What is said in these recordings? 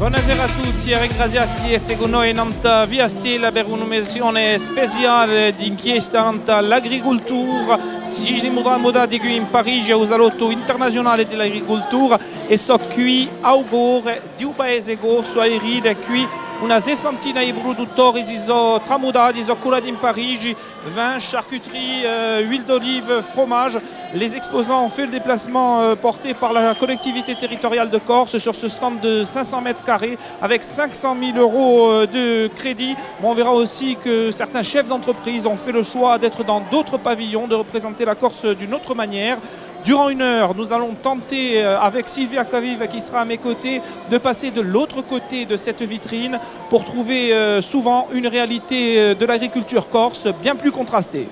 Buonasera a tutti e ringraziati di essere con noi in Via Stella per un'occasione speciale di inchiesta all'agricoltura. Ci siamo trovati qui in Parigi al Salotto internazionale dell'agricoltura e so qui augure di un paese corso a Iride qui una sessantina di produttori si sono tramutati, sono curati in Parigi, vin, charcuterie, huile d'olive, fromage. Les exposants ont fait le déplacement porté par la collectivité territoriale de Corse sur ce stand de 500 mètres carrés avec 500 000 euros de crédit. Bon, on verra aussi que certains chefs d'entreprise ont fait le choix d'être dans d'autres pavillons, de représenter la Corse d'une autre manière. Durant une heure, nous allons tenter, avec Sylvia Cavive qui sera à mes côtés, de passer de l'autre côté de cette vitrine pour trouver souvent une réalité de l'agriculture corse bien plus contrastée.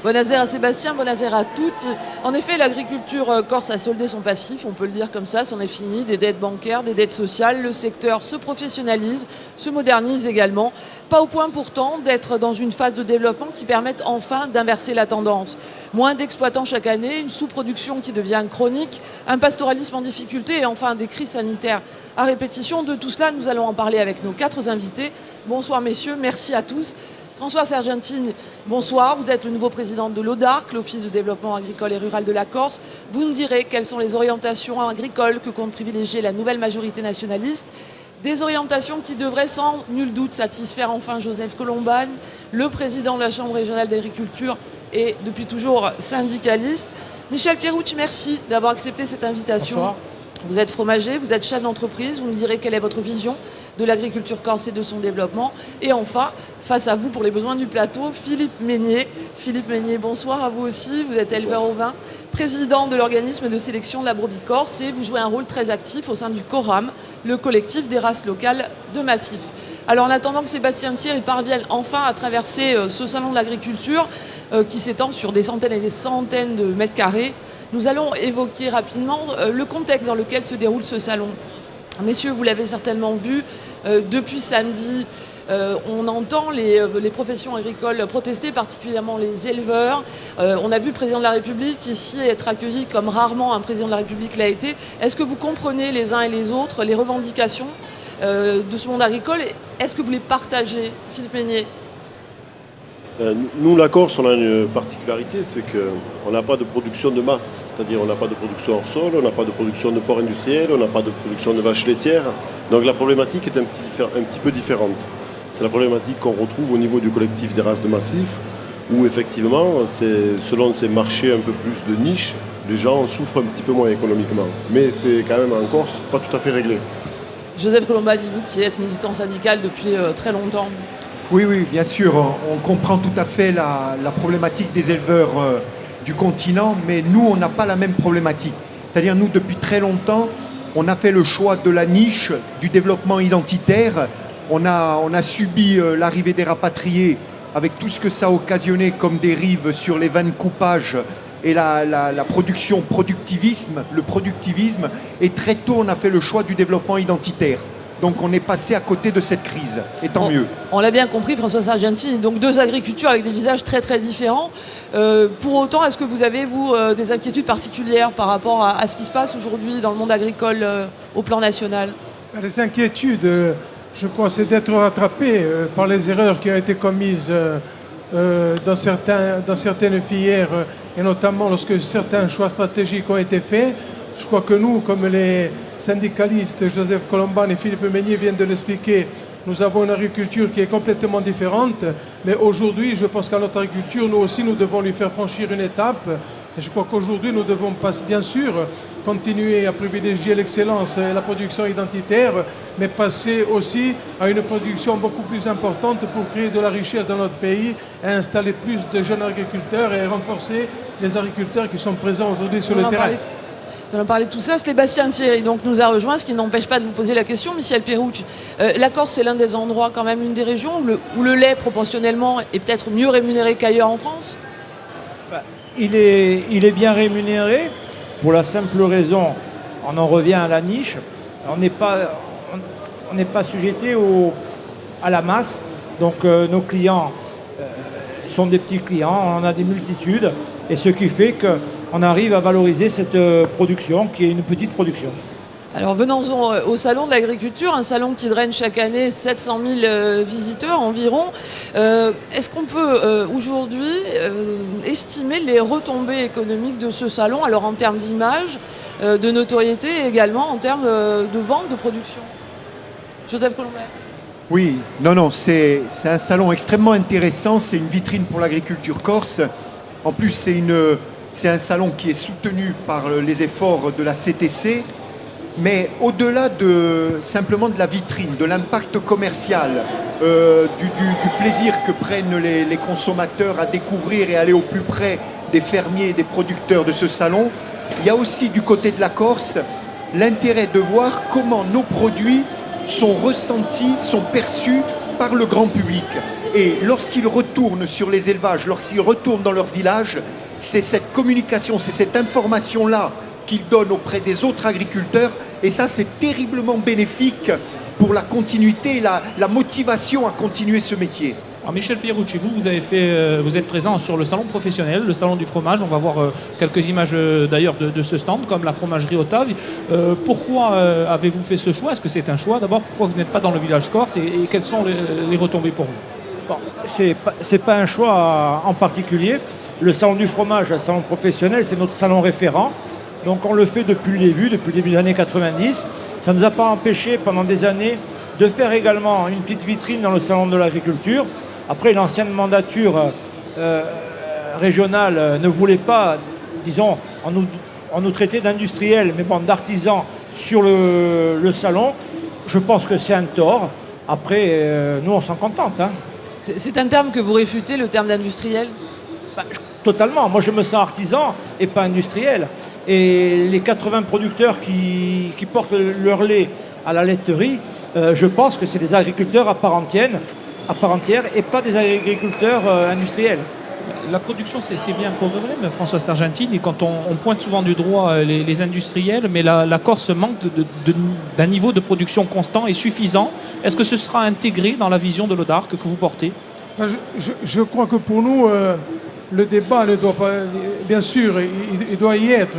Buonasera Sébastien, buonasera à toutes. En effet, l'agriculture corse a soldé son passif, on peut le dire comme ça, c'en est fini, des dettes bancaires, des dettes sociales. Le secteur se professionnalise, se modernise également. Pas au point pourtant d'être dans une phase de développement qui permette enfin d'inverser la tendance. Moins d'exploitants chaque année, une sous-production qui devient chronique, un pastoralisme en difficulté et enfin des crises sanitaires à répétition. De tout cela, nous allons en parler avec nos 4 invités. Bonsoir messieurs, merci à tous. François Sargentini, bonsoir. Vous êtes le nouveau président de l'ODARC, l'Office de développement agricole et rural de la Corse. Vous nous direz quelles sont les orientations agricoles que compte privilégier la nouvelle majorité nationaliste. Des orientations qui devraient sans nul doute satisfaire enfin Joseph Colombani, le président de la Chambre régionale d'agriculture et depuis toujours syndicaliste. Michel Pierucci, merci d'avoir accepté cette invitation. Bonsoir. Vous êtes fromager, vous êtes chef d'entreprise, vous nous direz quelle est votre vision de l'agriculture corse et de son développement. Et enfin, face à vous pour les besoins du plateau, Philippe Meignier. Philippe Meignier, bonsoir à vous aussi. Vous êtes éleveur au vin, président de l'organisme de sélection de la brebis corse et vous jouez un rôle très actif au sein du CORAM, le collectif des races locales de Massif. Alors en attendant que Sébastien Thierry parvienne enfin à traverser ce salon de l'agriculture qui s'étend sur des centaines et des centaines de mètres carrés, nous allons évoquer rapidement le contexte dans lequel se déroule ce salon. Messieurs, vous l'avez certainement vu, depuis samedi, on entend les professions agricoles protester, particulièrement les éleveurs. On a vu le président de la République ici être accueilli comme rarement un président de la République l'a été. Est-ce que vous comprenez les uns et les autres les revendications de ce monde agricole? Est-ce que vous les partagez, Philippe Meignier? Nous, la Corse, on a une particularité, c'est qu'on n'a pas de production de masse, c'est-à-dire on n'a pas de production hors sol, on n'a pas de production de porc industriel, on n'a pas de production de vaches laitières. Donc la problématique est un petit peu différente. C'est la problématique qu'on retrouve au niveau du collectif des races de massif, où effectivement, selon ces marchés un peu plus de niche, les gens souffrent un petit peu moins économiquement. Mais c'est quand même en Corse pas tout à fait réglé. Joseph Colombani, vous qui êtes militant syndical depuis très longtemps. Oui, bien sûr, on comprend tout à fait la problématique des éleveurs du continent, mais nous, on n'a pas la même problématique. C'est-à-dire, nous, depuis très longtemps, on a fait le choix de la niche, du développement identitaire. On a subi l'arrivée des rapatriés avec tout ce que ça a occasionné comme dérive sur les vins de coupage et la production, le productivisme. Et très tôt, on a fait le choix du développement identitaire. Donc on est passé à côté de cette crise, et tant mieux. On l'a bien compris, François Sargentini, donc 2 agricultures avec des visages très très différents. Pour autant, est-ce que vous avez, vous, des inquiétudes particulières par rapport à ce qui se passe aujourd'hui dans le monde agricole au plan national? Les inquiétudes, je crois, c'est d'être rattrapé par les erreurs qui ont été commises dans certaines filières, et notamment lorsque certains choix stratégiques ont été faits. Je crois que nous, comme les syndicalistes Joseph Colombani et Philippe Meignier viennent de l'expliquer, nous avons une agriculture qui est complètement différente. Mais aujourd'hui, je pense qu'à notre agriculture, nous aussi, nous devons lui faire franchir une étape. Et je crois qu'aujourd'hui, nous devons bien sûr continuer à privilégier l'excellence et la production identitaire, mais passer aussi à une production beaucoup plus importante pour créer de la richesse dans notre pays et installer plus de jeunes agriculteurs et renforcer les agriculteurs qui sont présents aujourd'hui sur le terrain. Nous allons parler de tout ça. Sébastien Thierry donc, nous a rejoint, ce qui n'empêche pas de vous poser la question. Michel Pierucci, la Corse, c'est l'un des endroits, quand même, une des régions où le lait, proportionnellement, est peut-être mieux rémunéré qu'ailleurs en France. Il est bien rémunéré pour la simple raison, on en revient à la niche, on n'est pas sujeté à la masse. Donc nos clients sont des petits clients, on en a des multitudes, et ce qui fait qu'on arrive à valoriser cette production qui est une petite production. Alors venons-en au salon de l'agriculture, un salon qui draine chaque année 700 000 visiteurs environ. Est-ce qu'on peut aujourd'hui estimer les retombées économiques de ce salon, alors en termes d'image, de notoriété et également en termes de vente, de production? Joseph Colombet. Oui, non, c'est un salon extrêmement intéressant, c'est une vitrine pour l'agriculture corse. En plus, c'est un salon qui est soutenu par les efforts de la CTC. Mais au-delà simplement de la vitrine, de l'impact commercial, du plaisir que prennent les consommateurs à découvrir et aller au plus près des fermiers et des producteurs de ce salon, il y a aussi du côté de la Corse l'intérêt de voir comment nos produits sont ressentis, sont perçus par le grand public. Et lorsqu'ils retournent sur les élevages, lorsqu'ils retournent dans leur village, c'est cette communication, c'est cette information-là qu'ils donnent auprès des autres agriculteurs. Et ça, c'est terriblement bénéfique pour la continuité, la motivation à continuer ce métier. Alors Michel Pierucci, vous êtes présent sur le salon professionnel, le salon du fromage. On va voir quelques images d'ailleurs de ce stand, comme la fromagerie Otave. Pourquoi avez-vous fait ce choix? Est-ce que c'est un choix? D'abord, pourquoi vous n'êtes pas dans le village corse et quelles sont les retombées pour vous? Bon, c'est pas un choix en particulier. Le salon du fromage, le salon professionnel, c'est notre salon référent. Donc on le fait depuis le début des années 90. Ça ne nous a pas empêché pendant des années de faire également une petite vitrine dans le salon de l'agriculture. Après, l'ancienne mandature régionale ne voulait pas, disons, on nous traitait d'industriels, mais bon, d'artisans sur le salon. Je pense que c'est un tort. Après, nous, on s'en contente. Hein. C'est un terme que vous réfutez, le terme d'industriel? Totalement. Moi, je me sens artisan et pas industriel. Et les 80 producteurs qui portent leur lait à la laiterie, je pense que c'est des agriculteurs à part entière et pas des agriculteurs industriels. La production, c'est bien un problème, François Sargentini, quand on pointe souvent du doigt les industriels, mais la Corse manque d'un niveau de production constant et suffisant. Est-ce que ce sera intégré dans la vision de l'Odarc que vous portez? Je crois que pour nous, le débat ne doit pas... Bien sûr, il doit y être.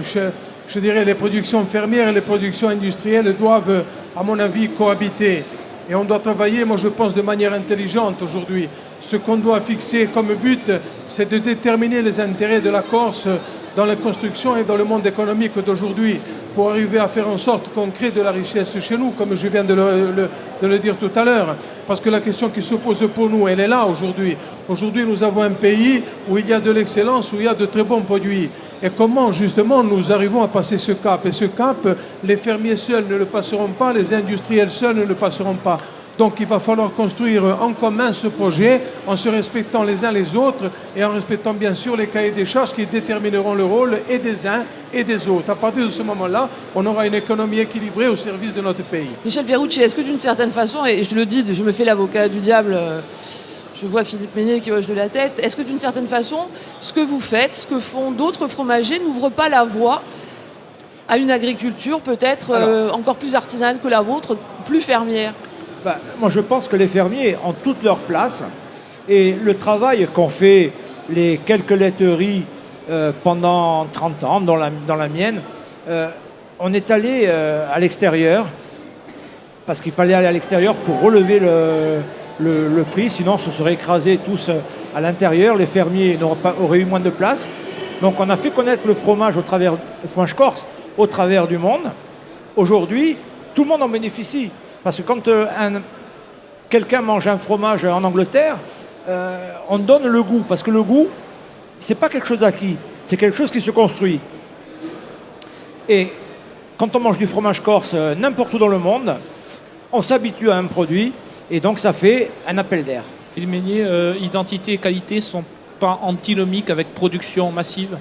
Je dirais les productions fermières et les productions industrielles doivent, à mon avis, cohabiter. Et on doit travailler, moi je pense, de manière intelligente aujourd'hui. Ce qu'on doit fixer comme but, c'est de déterminer les intérêts de la Corse dans la construction et dans le monde économique d'aujourd'hui, pour arriver à faire en sorte qu'on crée de la richesse chez nous, comme je viens de le dire tout à l'heure. Parce que la question qui se pose pour nous, elle est là aujourd'hui. Aujourd'hui, nous avons un pays où il y a de l'excellence, où il y a de très bons produits. Et comment, justement, nous arrivons à passer ce cap? Et ce cap, les fermiers seuls ne le passeront pas, les industriels seuls ne le passeront pas. Donc il va falloir construire en commun ce projet en se respectant les uns les autres et en respectant bien sûr les cahiers des charges qui détermineront le rôle et des uns et des autres. À partir de ce moment-là, on aura une économie équilibrée au service de notre pays. Michel Pierucci, est-ce que d'une certaine façon, et je le dis, je me fais l'avocat du diable, je vois Philippe Meignet qui hoche de la tête, est-ce que d'une certaine façon, ce que vous faites, ce que font d'autres fromagers n'ouvre pas la voie à une agriculture peut-être encore plus artisanale que la vôtre, plus fermière? Moi, je pense que les fermiers ont toute leur place et le travail qu'ont fait les quelques laiteries pendant 30 ans, dans la mienne, on est allé à l'extérieur parce qu'il fallait aller à l'extérieur pour relever le prix, sinon on se serait écrasés tous à l'intérieur, les fermiers auraient eu moins de place. Donc on a fait connaître le fromage le fromage corse au travers du monde. Aujourd'hui, tout le monde en bénéficie. Parce que quand quelqu'un mange un fromage en Angleterre, on donne le goût. Parce que le goût, c'est pas quelque chose d'acquis, c'est quelque chose qui se construit. Et quand on mange du fromage corse n'importe où dans le monde, on s'habitue à un produit et donc ça fait un appel d'air. Philippe Meignet, identité et qualité ne sont pas antinomiques avec production massive?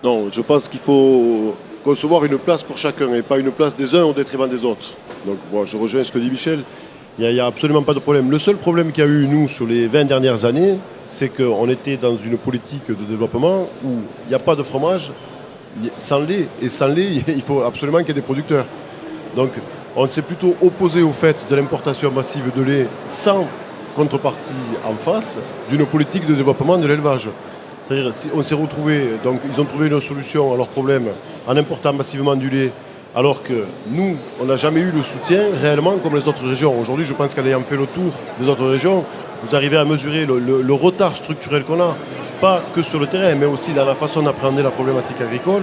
Non, je pense qu'il faut concevoir une place pour chacun et pas une place des uns au détriment des autres. Donc moi, je rejoins ce que dit Michel, il n'y a absolument pas de problème. Le seul problème qu'il y a eu, nous, sur les 20 dernières années, c'est qu'on était dans une politique de développement où il n'y a pas de fromage sans lait. Et sans lait, il faut absolument qu'il y ait des producteurs. Donc on s'est plutôt opposé au fait de l'importation massive de lait sans contrepartie en face d'une politique de développement de l'élevage. C'est-à-dire on s'est retrouvé, donc ils ont trouvé une solution à leur problème en important massivement du lait Alors que nous, on n'a jamais eu le soutien réellement comme les autres régions. Aujourd'hui, je pense qu'en ayant fait le tour des autres régions, vous arrivez à mesurer le retard structurel qu'on a, pas que sur le terrain, mais aussi dans la façon d'appréhender la problématique agricole.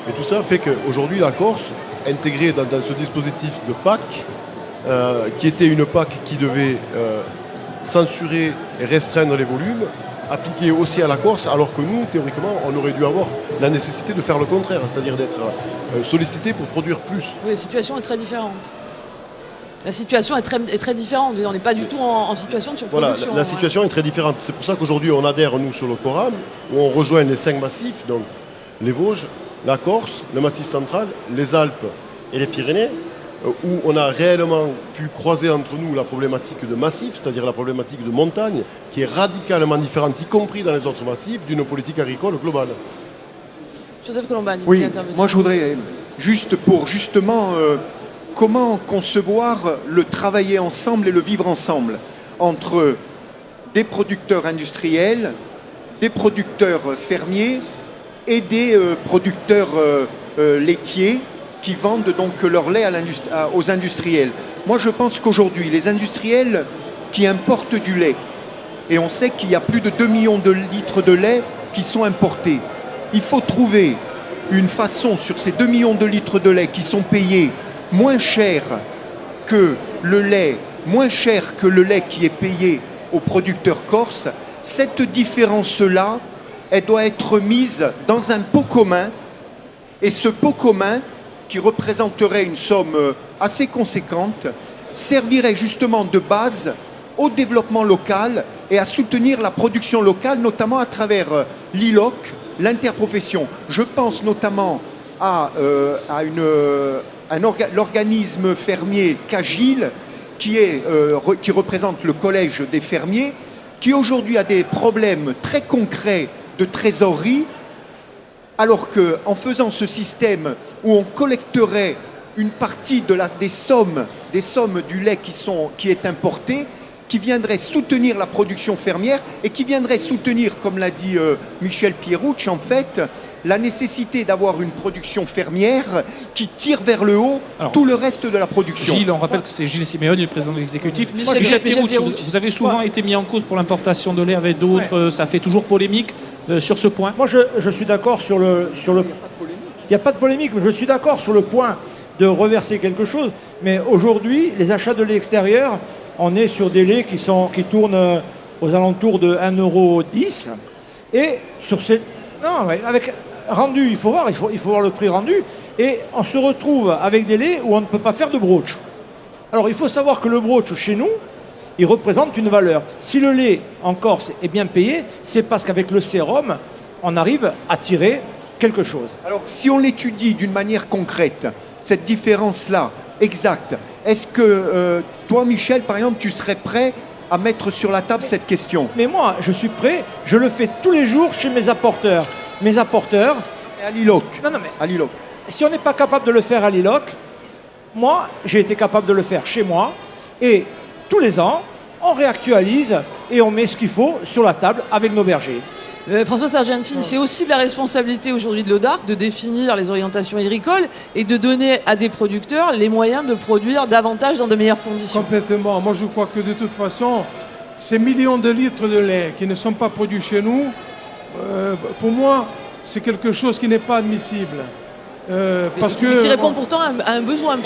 Et tout ça fait qu'aujourd'hui, la Corse, intégrée dans ce dispositif de PAC, qui était une PAC qui devait censurer et restreindre les volumes, appliquée aussi à la Corse, alors que nous, théoriquement, on aurait dû avoir la nécessité de faire le contraire, c'est-à-dire d'être sollicité pour produire plus. Oui, la situation est très différente. La situation est très différente. On n'est pas du tout en situation de surproduction. Voilà, la situation est très différente. C'est pour ça qu'aujourd'hui, on adhère, nous, sur le Coram, où on rejoint les 5 massifs, donc les Vosges, la Corse, le Massif central, les Alpes et les Pyrénées, où on a réellement pu croiser entre nous la problématique de massif, c'est-à-dire la problématique de montagne, qui est radicalement différente, y compris dans les autres massifs, d'une politique agricole globale. Joseph Colombani, Oui, intervenir. moi je voudrais, justement, comment concevoir le travailler ensemble et le vivre ensemble entre des producteurs industriels, des producteurs fermiers et des producteurs laitiers qui vendent donc leur lait aux industriels. Moi je pense qu'aujourd'hui, les industriels qui importent du lait, et on sait qu'il y a plus de 2 millions de litres de lait qui sont importés, il faut trouver une façon sur ces 2 millions de litres de lait qui sont payés moins cher que le lait qui est payé aux producteurs corses. Cette différence-là, elle doit être mise dans un pot commun, et ce pot commun, qui représenterait une somme assez conséquente, servirait justement de base au développement local et à soutenir la production locale, notamment à travers l'ILOC, l'interprofession. Je pense notamment à l'organisme fermier CAGIL, qui représente le collège des fermiers, qui aujourd'hui a des problèmes très concrets de trésorerie, alors qu'en faisant ce système où on collecterait une partie des sommes du lait qui est importé, qui viendrait soutenir la production fermière et qui viendrait soutenir, comme l'a dit Michel Pierrouch, en fait, la nécessité d'avoir une production fermière qui tire vers le haut tout le reste de la production. Gilles, on rappelle que c'est Gilles Siméoni, le président de l'exécutif. Michel Pierrouch, vous avez souvent été mis en cause pour l'importation de lait avec d'autres, ça fait toujours polémique sur ce point. Moi, je suis d'accord sur le... Il n'y a pas de polémique, mais je suis d'accord sur le point de reverser quelque chose. Mais aujourd'hui, les achats de lait extérieur, on est sur des laits qui tournent aux alentours de 1,10 €. Et sur ces... Non, avec rendu, il faut voir le prix rendu. Et on se retrouve avec des laits où on ne peut pas faire de broach. Alors, il faut savoir que le broach, chez nous, il représente une valeur. Si le lait en Corse est bien payé, c'est parce qu'avec le sérum, on arrive à tirer quelque chose. Alors, si on l'étudie d'une manière concrète, cette différence-là, exacte, est-ce que toi, Michel, par exemple, tu serais prêt à mettre sur la table cette question? Mais moi, je suis prêt, je le fais tous les jours chez mes apporteurs. Mes apporteurs... Et à l'ILOC. Non, mais à l'ILOC. Si on n'est pas capable de le faire à l'ILOC, moi, j'ai été capable de le faire chez moi, et tous les ans, on réactualise et on met ce qu'il faut sur la table avec nos bergers. François Sargentini, c'est aussi de la responsabilité aujourd'hui de l'ODARC de définir les orientations agricoles et de donner à des producteurs les moyens de produire davantage dans de meilleures conditions. Complètement. Moi, je crois que de toute façon, ces millions de litres de lait qui ne sont pas produits chez nous, pour moi, c'est quelque chose qui n'est pas admissible. Parce qui répond pourtant à un besoin.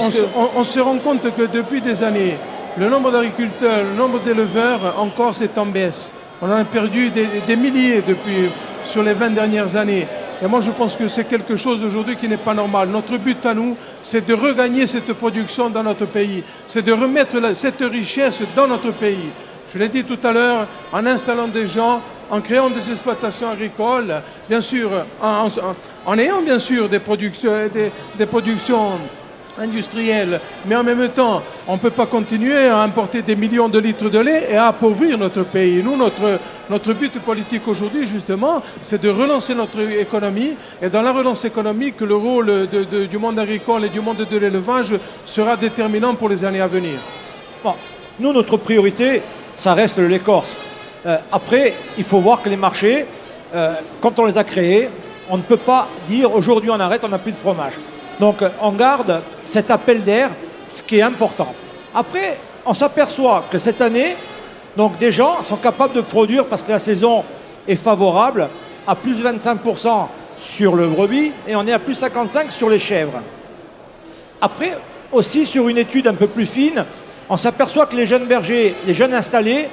On se rend compte que depuis des années, le nombre d'agriculteurs, le nombre d'éleveurs en Corse est en baisse. On en a perdu des milliers sur les 20 dernières années. Et moi, je pense que c'est quelque chose aujourd'hui qui n'est pas normal. Notre but à nous, c'est de regagner cette production dans notre pays. C'est de remettre cette richesse dans notre pays. Je l'ai dit tout à l'heure, en installant des gens, en créant des exploitations agricoles, bien sûr, en ayant bien sûr des productions industrielles, mais en même temps, on ne peut pas continuer à importer des millions de litres de lait et à appauvrir notre pays. Nous, notre but politique aujourd'hui, justement, c'est de relancer notre économie. Et dans la relance économique, le rôle du monde agricole et du monde de l'élevage sera déterminant pour les années à venir. Bon, nous, notre priorité, ça reste le lait corse. Après, il faut voir que les marchés, quand on les a créés, on ne peut pas dire aujourd'hui on arrête, on n'a plus de fromage. Donc on garde cet appel d'air, ce qui est important. Après, on s'aperçoit que cette année, donc des gens sont capables de produire, parce que la saison est favorable, à plus 25% sur le brebis et on est à plus 55% sur les chèvres. Après, aussi sur une étude un peu plus fine, on s'aperçoit que les jeunes bergers, les jeunes installés,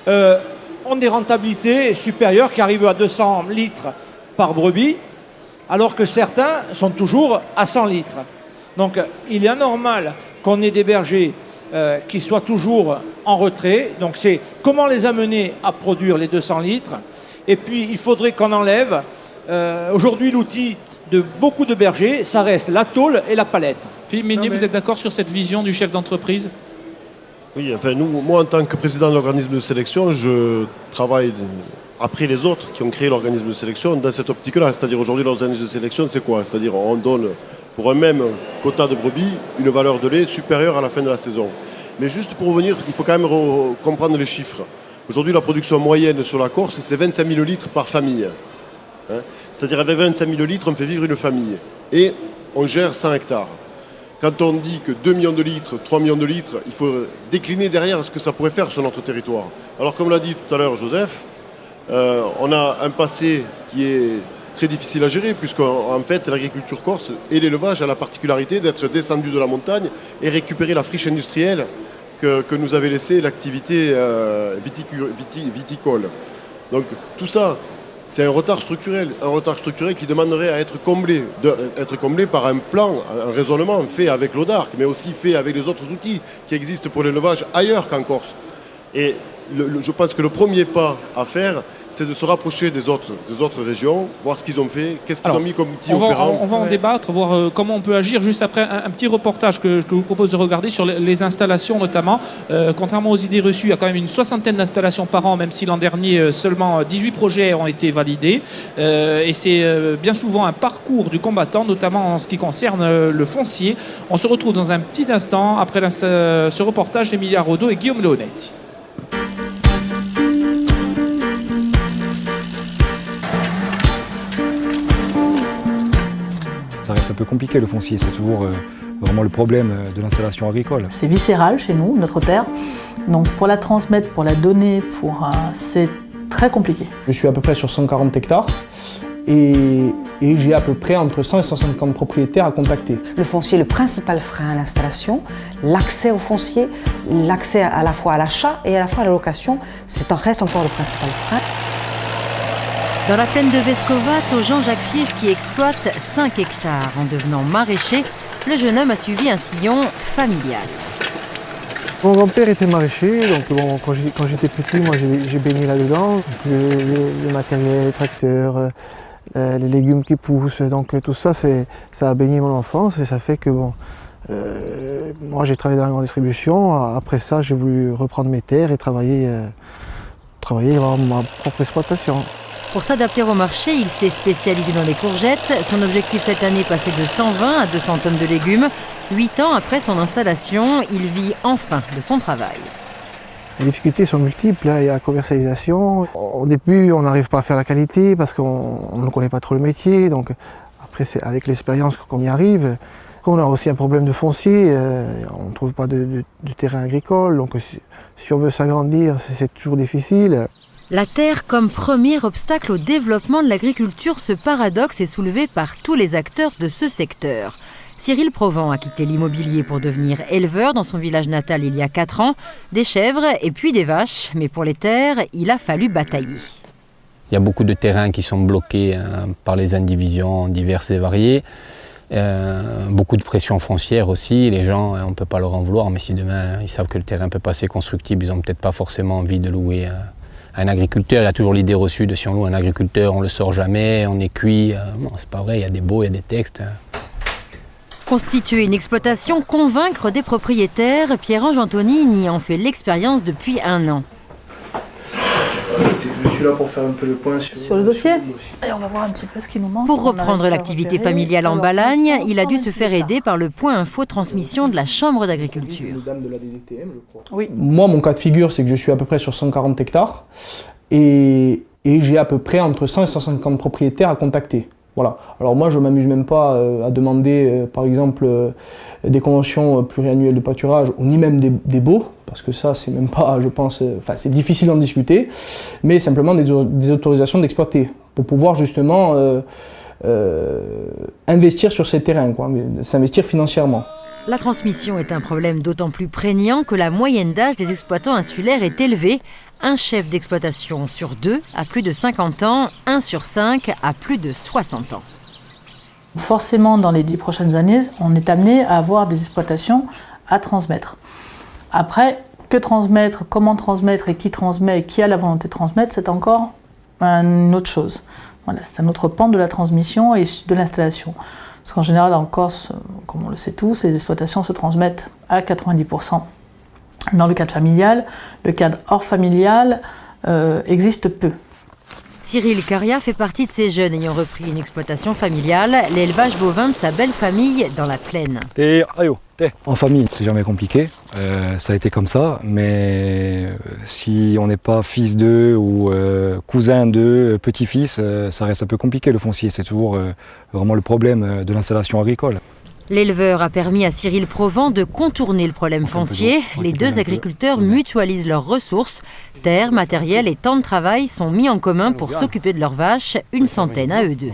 ont des rentabilités supérieures qui arrivent à 200 litres par brebis, alors que certains sont toujours à 100 litres. Donc il est anormal qu'on ait des bergers qui soient toujours en retrait. Donc c'est comment les amener à produire les 200 litres. Et puis il faudrait qu'on enlève, aujourd'hui l'outil de beaucoup de bergers, ça reste la tôle et la palette. Philippe Meignier, vous êtes d'accord sur cette vision du chef d'entreprise? Oui, enfin, moi en tant que président de l'organisme de sélection, je travaille après les autres qui ont créé l'organisme de sélection dans cette optique-là. C'est-à-dire aujourd'hui l'organisme de sélection, c'est quoi? C'est-à-dire on donne pour un même quota de brebis une valeur de lait supérieure à la fin de la saison. Mais juste pour revenir, il faut quand même comprendre les chiffres. Aujourd'hui, la production moyenne sur la Corse, c'est 25 000 litres par famille. Hein, c'est-à-dire avec 25 000 litres, on fait vivre une famille. Et on gère 100 hectares. Quand on dit que 2 millions de litres, 3 millions de litres, il faut décliner derrière ce que ça pourrait faire sur notre territoire. Alors comme l'a dit tout à l'heure Joseph, on a un passé qui est très difficile à gérer, puisqu'en fait l'agriculture corse et l'élevage a la particularité d'être descendu de la montagne et récupérer la friche industrielle que nous avait laissée l'activité viticole. Donc tout ça, c'est un retard structurel qui demanderait à être comblé par un plan, un raisonnement fait avec l'ODARC, mais aussi fait avec les autres outils qui existent pour l'élevage ailleurs qu'en Corse. Et je pense que le premier pas à faire, c'est de se rapprocher des autres régions, voir ce qu'ils ont fait, qu'est-ce qu'ils ont mis comme outil opérant. On va en débattre, voir comment on peut agir juste après un petit reportage que je vous propose de regarder sur les installations notamment. Contrairement aux idées reçues, il y a quand même une 60aine d'installations par an, même si l'an dernier seulement 18 projets ont été validés. Et c'est bien souvent un parcours du combattant, notamment en ce qui concerne le foncier. On se retrouve dans un petit instant après ce reportage d'Emilia Rodot et Guillaume Leonetti. Ça reste un peu compliqué le foncier, c'est toujours vraiment le problème de l'installation agricole. C'est viscéral chez nous, notre terre. Donc pour la transmettre, pour la donner, c'est très compliqué. Je suis à peu près sur 140 hectares et j'ai à peu près entre 100 et 150 propriétaires à contacter. Le foncier est le principal frein à l'installation. L'accès au foncier, l'accès à la fois à l'achat et à la fois à la location, reste encore le principal frein. Dans la plaine de Vescovat, Jean-Jacques Fies qui exploite 5 hectares. En devenant maraîcher, le jeune homme a suivi un sillon familial. Mon grand-père était maraîcher, donc quand j'étais petit, moi j'ai baigné là-dedans. Le matériel, les tracteurs, les légumes qui poussent, donc tout ça, ça a baigné mon enfance et ça fait que moi j'ai travaillé dans la grande distribution. Après ça, j'ai voulu reprendre mes terres et travailler avoir ma propre exploitation. Pour s'adapter au marché, il s'est spécialisé dans les courgettes. Son objectif cette année est passé de 120 à 200 tonnes de légumes. 8 ans après son installation, il vit enfin de son travail. Les difficultés sont multiples, il y a la commercialisation. Au début, on n'arrive pas à faire la qualité parce qu'on ne connaît pas trop le métier. Donc après, c'est avec l'expérience qu'on y arrive. On a aussi un problème de foncier, on ne trouve pas de terrain agricole. Donc si on veut s'agrandir, c'est toujours difficile. La terre comme premier obstacle au développement de l'agriculture, ce paradoxe est soulevé par tous les acteurs de ce secteur. Cyril Provent a quitté l'immobilier pour devenir éleveur dans son village natal il y a 4 ans. Des chèvres et puis des vaches, mais pour les terres, il a fallu batailler. Il y a beaucoup de terrains qui sont bloqués par les indivisions diverses et variées. Beaucoup de pression foncière aussi. Les gens, on ne peut pas leur en vouloir, mais si demain ils savent que le terrain peut passer constructible, ils n'ont peut-être pas forcément envie de louer un agriculteur. Il y a toujours l'idée reçue de si on loue un agriculteur, on ne le sort jamais, on est cuit. Non, c'est pas vrai, il y a des baux, il y a des textes. Constituer une exploitation, convaincre des propriétaires, Pierre-Ange Antonini en fait l'expérience depuis 1 an. Je suis là pour faire un peu le point sur le dossier. Et on va voir un petit peu ce qui nous manque. Pour reprendre l'activité familiale en Balagne, il a dû se faire aider par le point info transmission de la Chambre d'agriculture. Oui. Moi, mon cas de figure, c'est que je suis à peu près sur 140 hectares et j'ai à peu près entre 100 et 150 propriétaires à contacter. Voilà. Alors moi, je ne m'amuse même pas à demander, par exemple, des conventions pluriannuelles de pâturage, ou ni même des baux, parce que ça, c'est même pas, je pense, c'est difficile d'en discuter, mais simplement des autorisations d'exploiter, pour pouvoir justement investir sur ces terrains, s'investir financièrement. La transmission est un problème d'autant plus prégnant que la moyenne d'âge des exploitants insulaires est élevée. Un chef d'exploitation sur 2 a plus de 50 ans, 1 sur 5 a plus de 60 ans. Forcément, dans les 10 prochaines années, on est amené à avoir des exploitations à transmettre. Après, que transmettre, comment transmettre et qui a la volonté de transmettre, c'est encore une autre chose. Voilà, c'est un autre pan de la transmission et de l'installation. Parce qu'en général, en Corse, comme on le sait tous, les exploitations se transmettent à 90%. Dans le cadre familial, le cadre hors familial existe peu. Cyril Caria fait partie de ces jeunes ayant repris une exploitation familiale, l'élevage bovin de sa belle famille dans la plaine. En famille, c'est jamais compliqué, ça a été comme ça, mais si on n'est pas fils d'eux ou cousin d'eux, petit-fils, ça reste un peu compliqué le foncier, c'est toujours vraiment le problème de l'installation agricole. L'éleveur a permis à Cyril Provent de contourner le problème foncier. Les deux agriculteurs mutualisent leurs ressources. Terre, matériel et temps de travail sont mis en commun pour s'occuper de leurs vaches, une centaine à eux deux.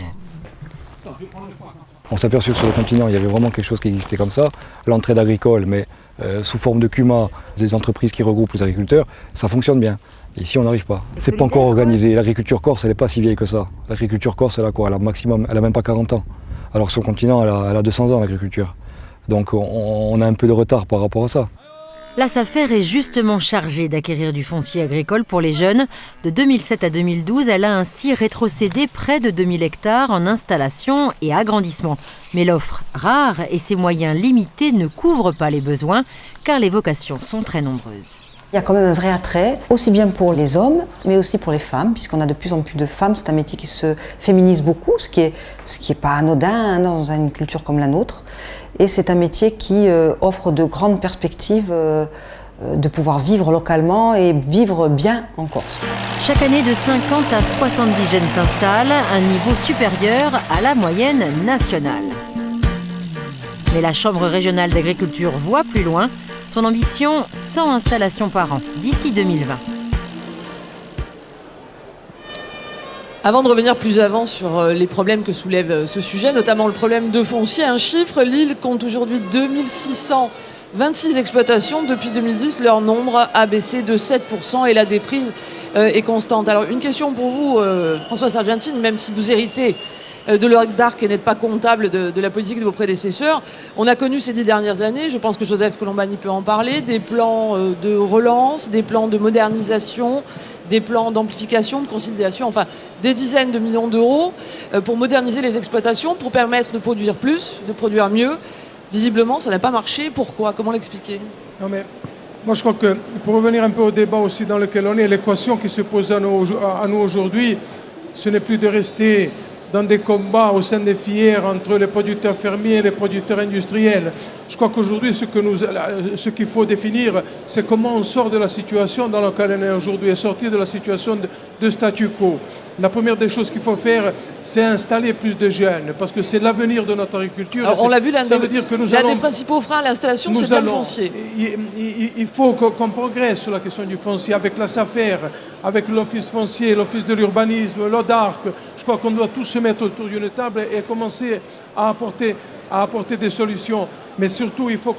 On s'est aperçu que sur le continent, il y avait vraiment quelque chose qui existait comme ça, l'entraide agricole, mais sous forme de CUMA, des entreprises qui regroupent les agriculteurs, ça fonctionne bien. Ici, on n'arrive pas. C'est pas encore organisé. L'agriculture corse, elle n'est pas si vieille que ça. L'agriculture corse, elle a quoi? Elle a même pas 40 ans. Alors que sur le continent, elle a 200 ans, l'agriculture. Donc on a un peu de retard par rapport à ça. La SAFER est justement chargée d'acquérir du foncier agricole pour les jeunes. De 2007 à 2012, elle a ainsi rétrocédé près de 2000 hectares en installation et agrandissement. Mais l'offre rare et ses moyens limités ne couvrent pas les besoins, car les vocations sont très nombreuses. Il y a quand même un vrai attrait, aussi bien pour les hommes, mais aussi pour les femmes, puisqu'on a de plus en plus de femmes. C'est un métier qui se féminise beaucoup, ce qui est pas anodin dans une culture comme la nôtre. Et c'est un métier qui offre de grandes perspectives de pouvoir vivre localement et vivre bien en Corse. Chaque année, de 50 à 70 jeunes s'installent, un niveau supérieur à la moyenne nationale. Mais la Chambre régionale d'agriculture voit plus loin. Son ambition, 100 installations par an, d'ici 2020. Avant de revenir plus avant sur les problèmes que soulève ce sujet, notamment le problème de foncier, un chiffre, l'île compte aujourd'hui 2626 exploitations. Depuis 2010, leur nombre a baissé de 7% et la déprise est constante. Alors une question pour vous, François Sargentini, même si vous héritez de l'Orgue d'Arc et n'êtes pas comptable de la politique de vos prédécesseurs. On a connu ces 10 dernières années, je pense que Joseph Colombani peut en parler, des plans de relance, des plans de modernisation, des plans d'amplification, de conciliation, enfin des dizaines de millions d'euros pour moderniser les exploitations, pour permettre de produire plus, de produire mieux. Visiblement, ça n'a pas marché. Pourquoi? Comment l'expliquer? Non mais, moi je crois que, pour revenir un peu au débat aussi dans lequel on est, l'équation qui se pose à nous aujourd'hui, ce n'est plus de rester dans des combats au sein des filières entre les producteurs fermiers et les producteurs industriels. Je crois qu'aujourd'hui, ce qu'il faut définir, c'est comment on sort de la situation dans laquelle on est aujourd'hui et sortir de la situation de statu quo. La première des choses qu'il faut faire, c'est installer plus de jeunes, parce que c'est l'avenir de notre agriculture. Alors, on l'a vu, l'un des principaux freins à l'installation, c'est bien le foncier. Il faut qu'on progresse sur la question du foncier avec la SAFER, avec l'Office foncier, l'Office de l'urbanisme, l'ODARC. Je crois qu'on doit tous se mettre autour d'une table et commencer à apporter des solutions. Mais surtout, il faut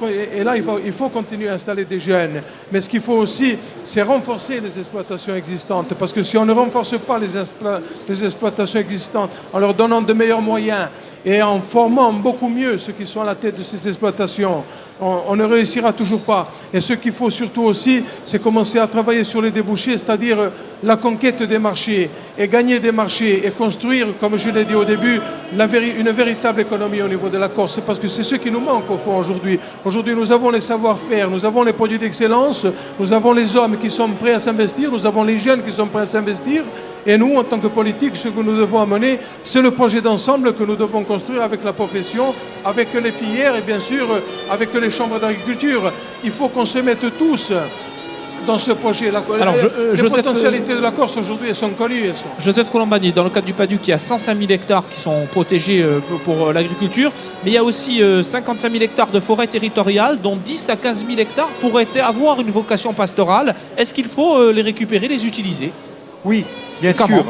continuer à installer des jeunes. Mais ce qu'il faut aussi, c'est renforcer les exploitations existantes. Parce que si on ne renforce pas les exploitations existantes, en leur donnant de meilleurs moyens et en formant beaucoup mieux ceux qui sont à la tête de ces exploitations, on ne réussira toujours pas. Et ce qu'il faut surtout aussi, c'est commencer à travailler sur les débouchés, c'est-à-dire la conquête des marchés, et gagner des marchés, et construire, comme je l'ai dit au début, une véritable économie au niveau de la Corse, parce que c'est ce qui nous manque au fond aujourd'hui. Aujourd'hui, nous avons les savoir-faire, nous avons les produits d'excellence, nous avons les hommes qui sont prêts à s'investir, nous avons les jeunes qui sont prêts à s'investir, et nous, en tant que politiques, ce que nous devons amener, c'est le projet d'ensemble que nous devons construire avec la profession, avec les filières et bien sûr avec les chambres d'agriculture. Il faut qu'on se mette tous dans ce projet. Alors, les Joseph, potentialités de la Corse aujourd'hui, elles sont connues. Joseph Colombani, dans le cadre du PADUC, il y a 105 000 hectares qui sont protégés pour l'agriculture, mais il y a aussi 55 000 hectares de forêt territoriale, dont 10 à 15 000 hectares pourraient avoir une vocation pastorale. Est-ce qu'il faut les récupérer, les utiliser? Oui, bien Comment? sûr.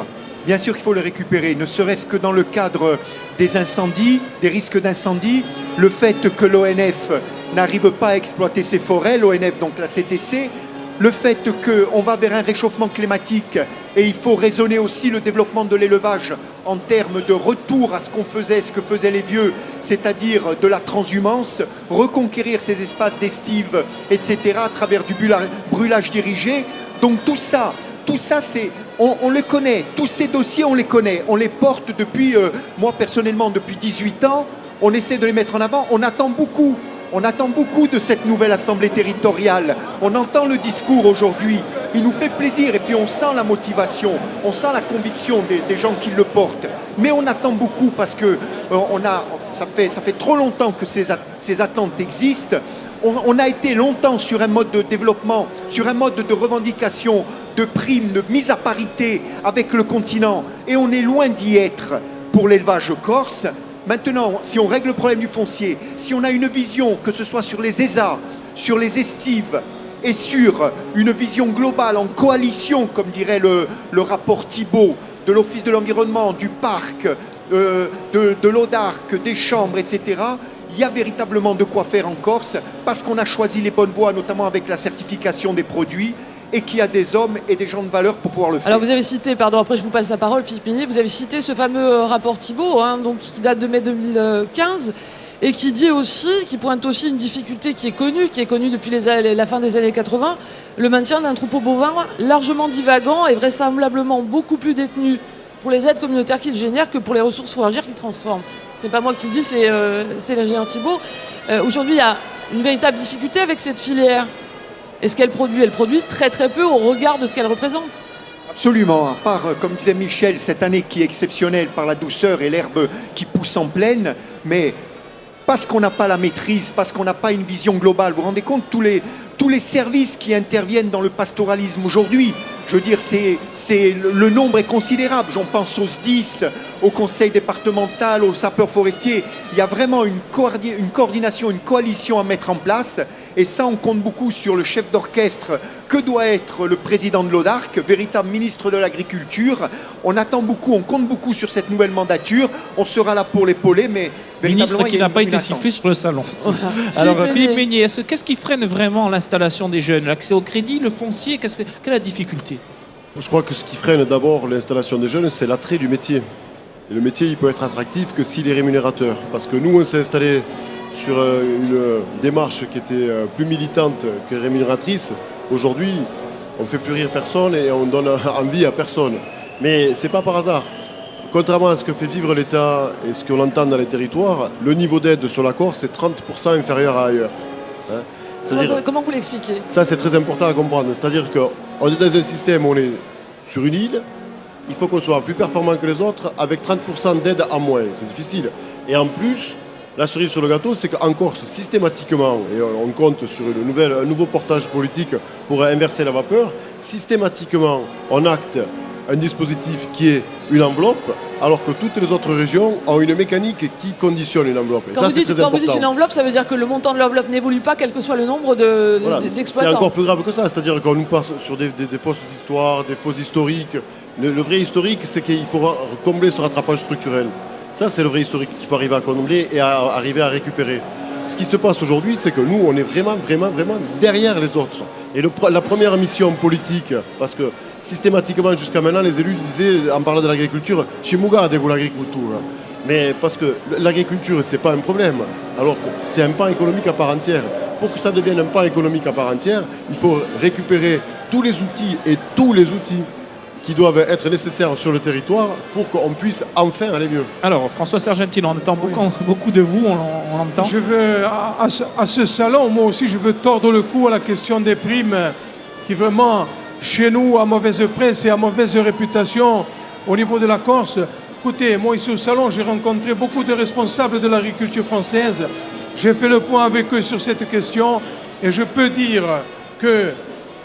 Bien sûr qu'il faut les récupérer, ne serait-ce que dans le cadre des incendies, des risques d'incendie. Le fait que l'ONF n'arrive pas à exploiter ses forêts, l'ONF, donc la CTC, le fait qu'on va vers un réchauffement climatique et il faut raisonner aussi le développement de l'élevage en termes de retour à ce qu'on faisait, ce que faisaient les vieux, c'est-à-dire de la transhumance, reconquérir ces espaces d'estive, etc., à travers du brûlage dirigé. Donc tout ça on les connaît, tous ces dossiers on les connaît, on les porte depuis, moi personnellement depuis 18 ans, on essaie de les mettre en avant, on attend beaucoup de cette nouvelle assemblée territoriale, on entend le discours aujourd'hui, il nous fait plaisir et puis on sent la motivation, on sent la conviction des gens qui le portent, mais on attend beaucoup parce que ça fait trop longtemps que ces attentes existent. On a été longtemps sur un mode de développement, sur un mode de revendication, de primes, de mise à parité avec le continent. Et on est loin d'y être pour l'élevage corse. Maintenant, si on règle le problème du foncier, si on a une vision, que ce soit sur les ESA, sur les estives et sur une vision globale en coalition, comme dirait le rapport Thibault, de l'Office de l'environnement, du parc, de l'ODARC, des chambres, etc., il y a véritablement de quoi faire en Corse parce qu'on a choisi les bonnes voies, notamment avec la certification des produits et qu'il y a des hommes et des gens de valeur pour pouvoir le faire. Alors vous avez cité, pardon, après je vous passe la parole, Philippe Meignier, vous avez cité ce fameux rapport Thibault, donc, qui date de mai 2015 et qui dit aussi, qui pointe aussi une difficulté qui est connue depuis la fin des années 80, le maintien d'un troupeau bovin largement divagant et vraisemblablement beaucoup plus détenu pour les aides communautaires qu'il génère que pour les ressources fourragères qu'il transforme. C'est pas moi qui le dis, c'est l'ingénieur Thibault. Aujourd'hui, il y a une véritable difficulté avec cette filière. Est-ce qu'elle produit? Elle produit très très peu au regard de ce qu'elle représente. Absolument, à part, comme disait Michel, cette année qui est exceptionnelle par la douceur et l'herbe qui pousse en plaine, mais parce qu'on n'a pas la maîtrise, parce qu'on n'a pas une vision globale. Vous vous rendez compte, tous les services qui interviennent dans le pastoralisme aujourd'hui, je veux dire, le nombre est considérable. J'en pense aux SDIS, au conseil départemental, aux sapeurs forestiers. Il y a vraiment une coordination, une coalition à mettre en place. Et ça, on compte beaucoup sur le chef d'orchestre que doit être le président de l'ODARC, véritable ministre de l'Agriculture. On attend beaucoup, on compte beaucoup sur cette nouvelle mandature. On sera là pour l'épauler, mais ministre qui n'a pas été sifflé sur le salon. Alors Philippe Meignier, qu'est-ce qui freine vraiment l'installation des jeunes? L'accès au crédit, le foncier, quelle est la difficulté? Je crois que ce qui freine d'abord l'installation des jeunes, c'est l'attrait du métier. Et le métier, il peut être attractif que s'il est rémunérateur. Parce que nous, on s'est installé sur une démarche qui était plus militante que rémunératrice. Aujourd'hui, on ne fait plus rire personne et on donne envie à personne. Mais ce n'est pas par hasard. Contrairement à ce que fait vivre l'État et ce qu'on entend dans les territoires, le niveau d'aide sur la Corse est 30% inférieur à ailleurs. Comment vous l'expliquez? Ça, c'est très important à comprendre. C'est-à-dire qu'on est dans un système où on est sur une île, il faut qu'on soit plus performant que les autres avec 30% d'aide en moins. C'est difficile. Et en plus, la cerise sur le gâteau, c'est qu'en Corse, systématiquement, et on compte sur un nouveau portage politique pour inverser la vapeur, systématiquement, on acte un dispositif qui est une enveloppe, alors que toutes les autres régions ont une mécanique qui conditionne une enveloppe. Quand vous dites une enveloppe, ça veut dire que le montant de l'enveloppe n'évolue pas, quel que soit le nombre d'exploitants. C'est encore plus grave que ça, c'est-à-dire qu'on nous passe sur des fausses histoires, des fausses historiques. Le vrai historique, c'est qu'il faut combler ce rattrapage structurel. Ça, c'est le vrai historique qu'il faut arriver à combler et à arriver à récupérer. Ce qui se passe aujourd'hui, c'est que nous, on est vraiment derrière les autres. Et la première mission politique, parce que systématiquement, jusqu'à maintenant, les élus disaient, en parlant de l'agriculture, « Chimugade-vous l'agriculture ». Mais parce que l'agriculture, ce n'est pas un problème, alors que c'est un pan économique à part entière. Pour que ça devienne un pan économique à part entière, il faut récupérer tous les outils qui doivent être nécessaires sur le territoire pour qu'on puisse enfin aller mieux. Alors, François Sargentino, on attend beaucoup de vous, on l'entend. Je veux, à ce salon, moi aussi, je veux tordre le cou à la question des primes qui vraiment, chez nous, a mauvaise presse et a mauvaise réputation au niveau de la Corse. Écoutez, moi ici au salon, j'ai rencontré beaucoup de responsables de l'agriculture française. J'ai fait le point avec eux sur cette question et je peux dire que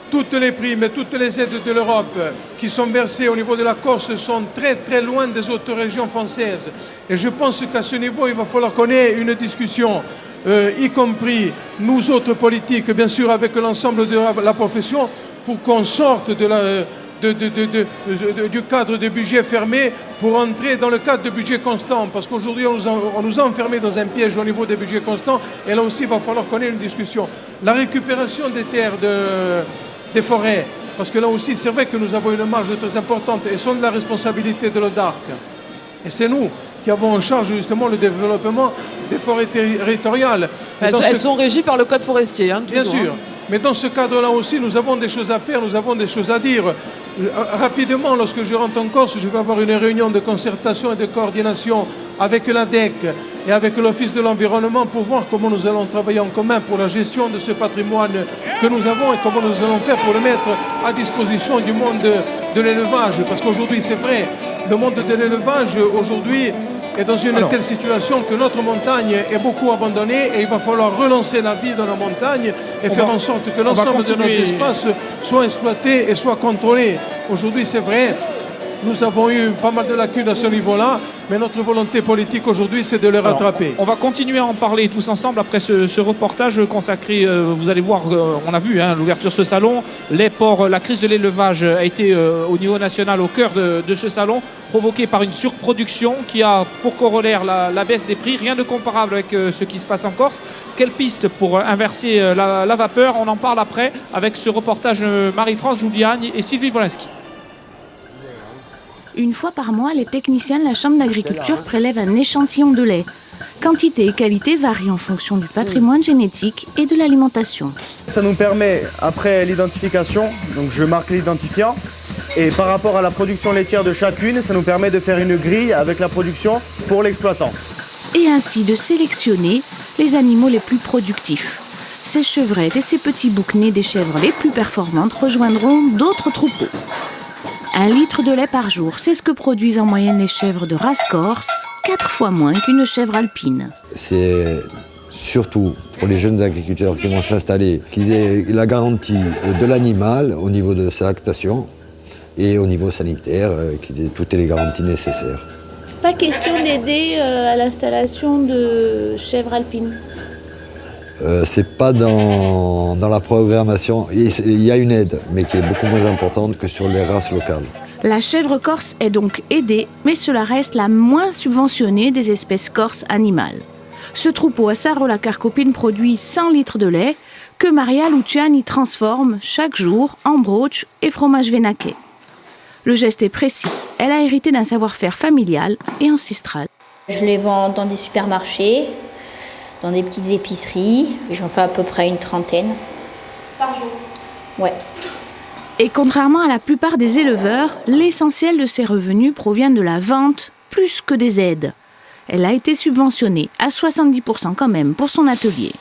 toutes les primes et toutes les aides de l'Europe qui sont versées au niveau de la Corse sont très très loin des autres régions françaises. Et je pense qu'à ce niveau, il va falloir qu'on ait une discussion, y compris nous autres politiques, bien sûr avec l'ensemble de la profession, pour qu'on sorte du cadre de budget fermé pour entrer dans le cadre de budget constant. Parce qu'aujourd'hui, on nous a enfermés dans un piège au niveau des budgets constants. Et là aussi, il va falloir qu'on ait une discussion. La récupération des terres, des forêts, parce que là aussi, c'est vrai que nous avons une marge très importante et sont de la responsabilité de l'ODARC. Et c'est nous qui avons en charge justement le développement des forêts territoriales. Elles sont régies par le code forestier, hein, toujours, bien sûr. Mais dans ce cadre-là aussi, nous avons des choses à faire, nous avons des choses à dire. Rapidement, lorsque je rentre en Corse, je vais avoir une réunion de concertation et de coordination avec l'ADEC et avec l'Office de l'environnement pour voir comment nous allons travailler en commun pour la gestion de ce patrimoine que nous avons et comment nous allons faire pour le mettre à disposition du monde de l'élevage. Parce qu'aujourd'hui, c'est vrai, le monde de l'élevage, aujourd'hui, est dans une telle situation que notre montagne est beaucoup abandonnée et il va falloir relancer la vie dans la montagne et faire en sorte que l'ensemble de nos espaces soient exploités et soient contrôlés. Aujourd'hui, c'est vrai, nous avons eu pas mal de lacunes à ce niveau-là, mais notre volonté politique aujourd'hui, c'est de les rattraper. On va continuer à en parler tous ensemble après ce reportage consacré, vous allez voir, on a vu l'ouverture de ce salon, les porcs, la crise de l'élevage a été au niveau national au cœur de ce salon, provoquée par une surproduction qui a pour corollaire la baisse des prix, rien de comparable avec ce qui se passe en Corse. Quelle piste pour inverser la vapeur? On en parle après avec ce reportage Marie-France Giuliani et Sylvie Wolinski. Une fois par mois, les techniciens de la Chambre d'agriculture prélèvent un échantillon de lait. Quantité et qualité varient en fonction du patrimoine génétique et de l'alimentation. Ça nous permet, après l'identification, donc je marque l'identifiant, et par rapport à la production laitière de chacune, ça nous permet de faire une grille avec la production pour l'exploitant. Et ainsi de sélectionner les animaux les plus productifs. Ces chevrettes et ces petits boucs nés des chèvres les plus performantes rejoindront d'autres troupeaux. 1 litre de lait par jour, c'est ce que produisent en moyenne les chèvres de race corse, 4 fois moins qu'une chèvre alpine. C'est surtout pour les jeunes agriculteurs qui vont s'installer, qu'ils aient la garantie de l'animal au niveau de sa lactation et au niveau sanitaire, qu'ils aient toutes les garanties nécessaires. Pas question d'aider à l'installation de chèvres alpines. C'est pas dans la programmation. Il y a une aide, mais qui est beaucoup moins importante que sur les races locales. La chèvre corse est donc aidée, mais cela reste la moins subventionnée des espèces corses animales. Ce troupeau à Sarro-la-Carcopine produit 100 litres de lait que Maria Luciani transforme chaque jour en broche et fromage vénaquet. Le geste est précis. Elle a hérité d'un savoir-faire familial et ancestral. Je les vends dans des supermarchés, dans des petites épiceries. J'en fais à peu près une 30aine. Par jour? Ouais. Et contrairement à la plupart des éleveurs, l'essentiel de ses revenus provient de la vente plus que des aides. Elle a été subventionnée à 70% quand même pour son atelier.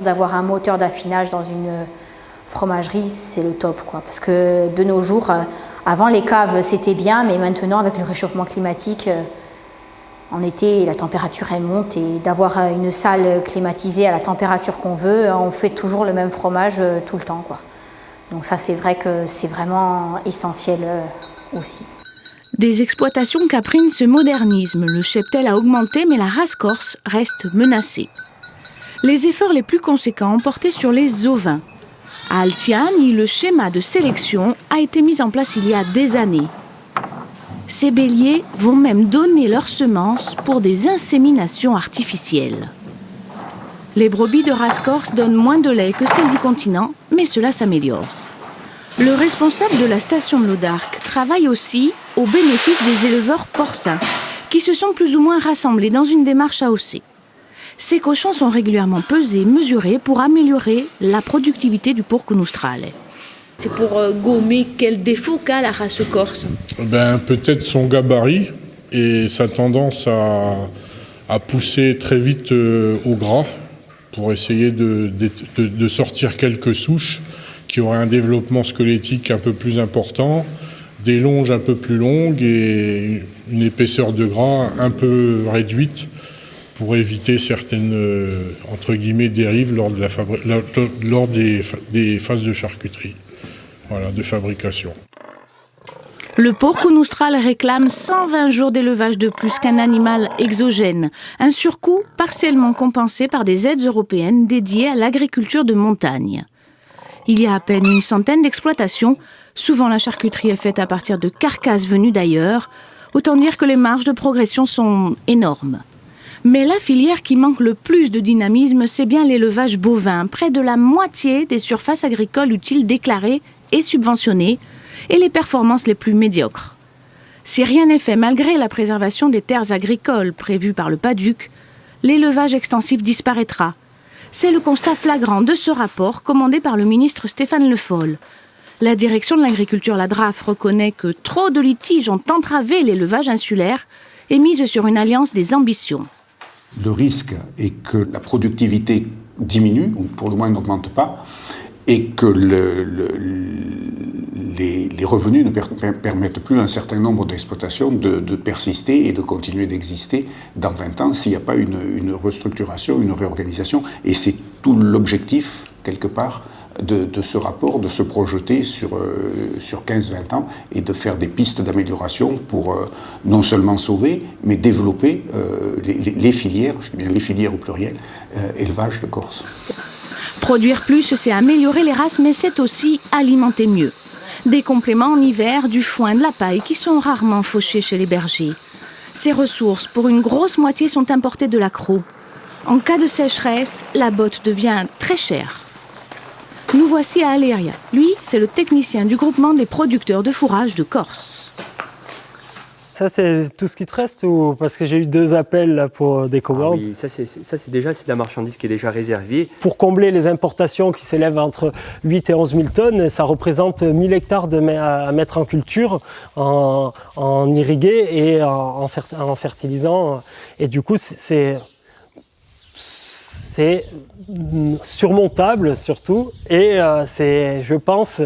D'avoir un moteur d'affinage dans une fromagerie, c'est le top, quoi. Parce que de nos jours, avant les caves c'était bien, mais maintenant avec le réchauffement climatique, en été, la température elle monte et d'avoir une salle climatisée à la température qu'on veut, on fait toujours le même fromage tout le temps, quoi. Donc ça, c'est vrai que c'est vraiment essentiel aussi. Des exploitations caprines se modernisent, le cheptel a augmenté, mais la race corse reste menacée. Les efforts les plus conséquents ont porté sur les ovins. À Altiani, le schéma de sélection a été mis en place il y a des années. Ces béliers vont même donner leurs semences pour des inséminations artificielles. Les brebis de race corse donnent moins de lait que celles du continent, mais cela s'améliore. Le responsable de la station de l'Audarc travaille aussi au bénéfice des éleveurs porcins, qui se sont plus ou moins rassemblés dans une démarche AOC. Ces cochons sont régulièrement pesés, mesurés pour améliorer la productivité du porco nostrale. C'est pour gommer quel défaut qu'a la race corse? Peut-être son gabarit et sa tendance à pousser très vite au gras pour essayer de sortir quelques souches qui auraient un développement squelettique un peu plus important, des longes un peu plus longues et une épaisseur de gras un peu réduite pour éviter certaines entre guillemets dérives lors des phases de charcuterie. de fabrication. Le porc austral réclame 120 jours d'élevage de plus qu'un animal exogène, un surcoût partiellement compensé par des aides européennes dédiées à l'agriculture de montagne. Il y a à peine une centaine d'exploitations, souvent la charcuterie est faite à partir de carcasses venues d'ailleurs, autant dire que les marges de progression sont énormes. Mais la filière qui manque le plus de dynamisme, c'est bien l'élevage bovin. Près de la moitié des surfaces agricoles utiles déclarées et subventionnées, et les performances les plus médiocres. Si rien n'est fait malgré la préservation des terres agricoles prévues par le PADUC, l'élevage extensif disparaîtra. C'est le constat flagrant de ce rapport commandé par le ministre Stéphane Le Foll. La direction de l'agriculture, la DRAF, reconnaît que trop de litiges ont entravé l'élevage insulaire et mise sur une alliance des ambitions. Le risque est que la productivité diminue, ou pour le moins n'augmente pas, et que les revenus ne permettent plus à un certain nombre d'exploitations de persister et de continuer d'exister dans 20 ans s'il n'y a pas une restructuration, une réorganisation. Et c'est tout l'objectif, quelque part, de ce rapport, de se projeter sur 15-20 ans et de faire des pistes d'amélioration pour non seulement sauver, mais développer les filières, je dis bien les filières au pluriel, élevage de Corse. Produire plus, c'est améliorer les races, mais c'est aussi alimenter mieux. Des compléments en hiver, du foin, de la paille, qui sont rarement fauchés chez les bergers. Ces ressources, pour une grosse moitié, sont importées de l'accro. En cas de sécheresse, la botte devient très chère. Nous voici à Aléria. Lui, c'est le technicien du groupement des producteurs de fourrage de Corse. Ça, c'est tout ce qui te reste ou parce que j'ai eu 2 appels là, pour des commandes. Oui, ça c'est déjà de la marchandise qui est déjà réservée. Pour combler les importations qui s'élèvent entre 8 et 11 000 tonnes, ça représente 1000 hectares à mettre en culture, en irrigué et en fertilisant. Et du coup, c'est surmontable surtout et c'est, je pense,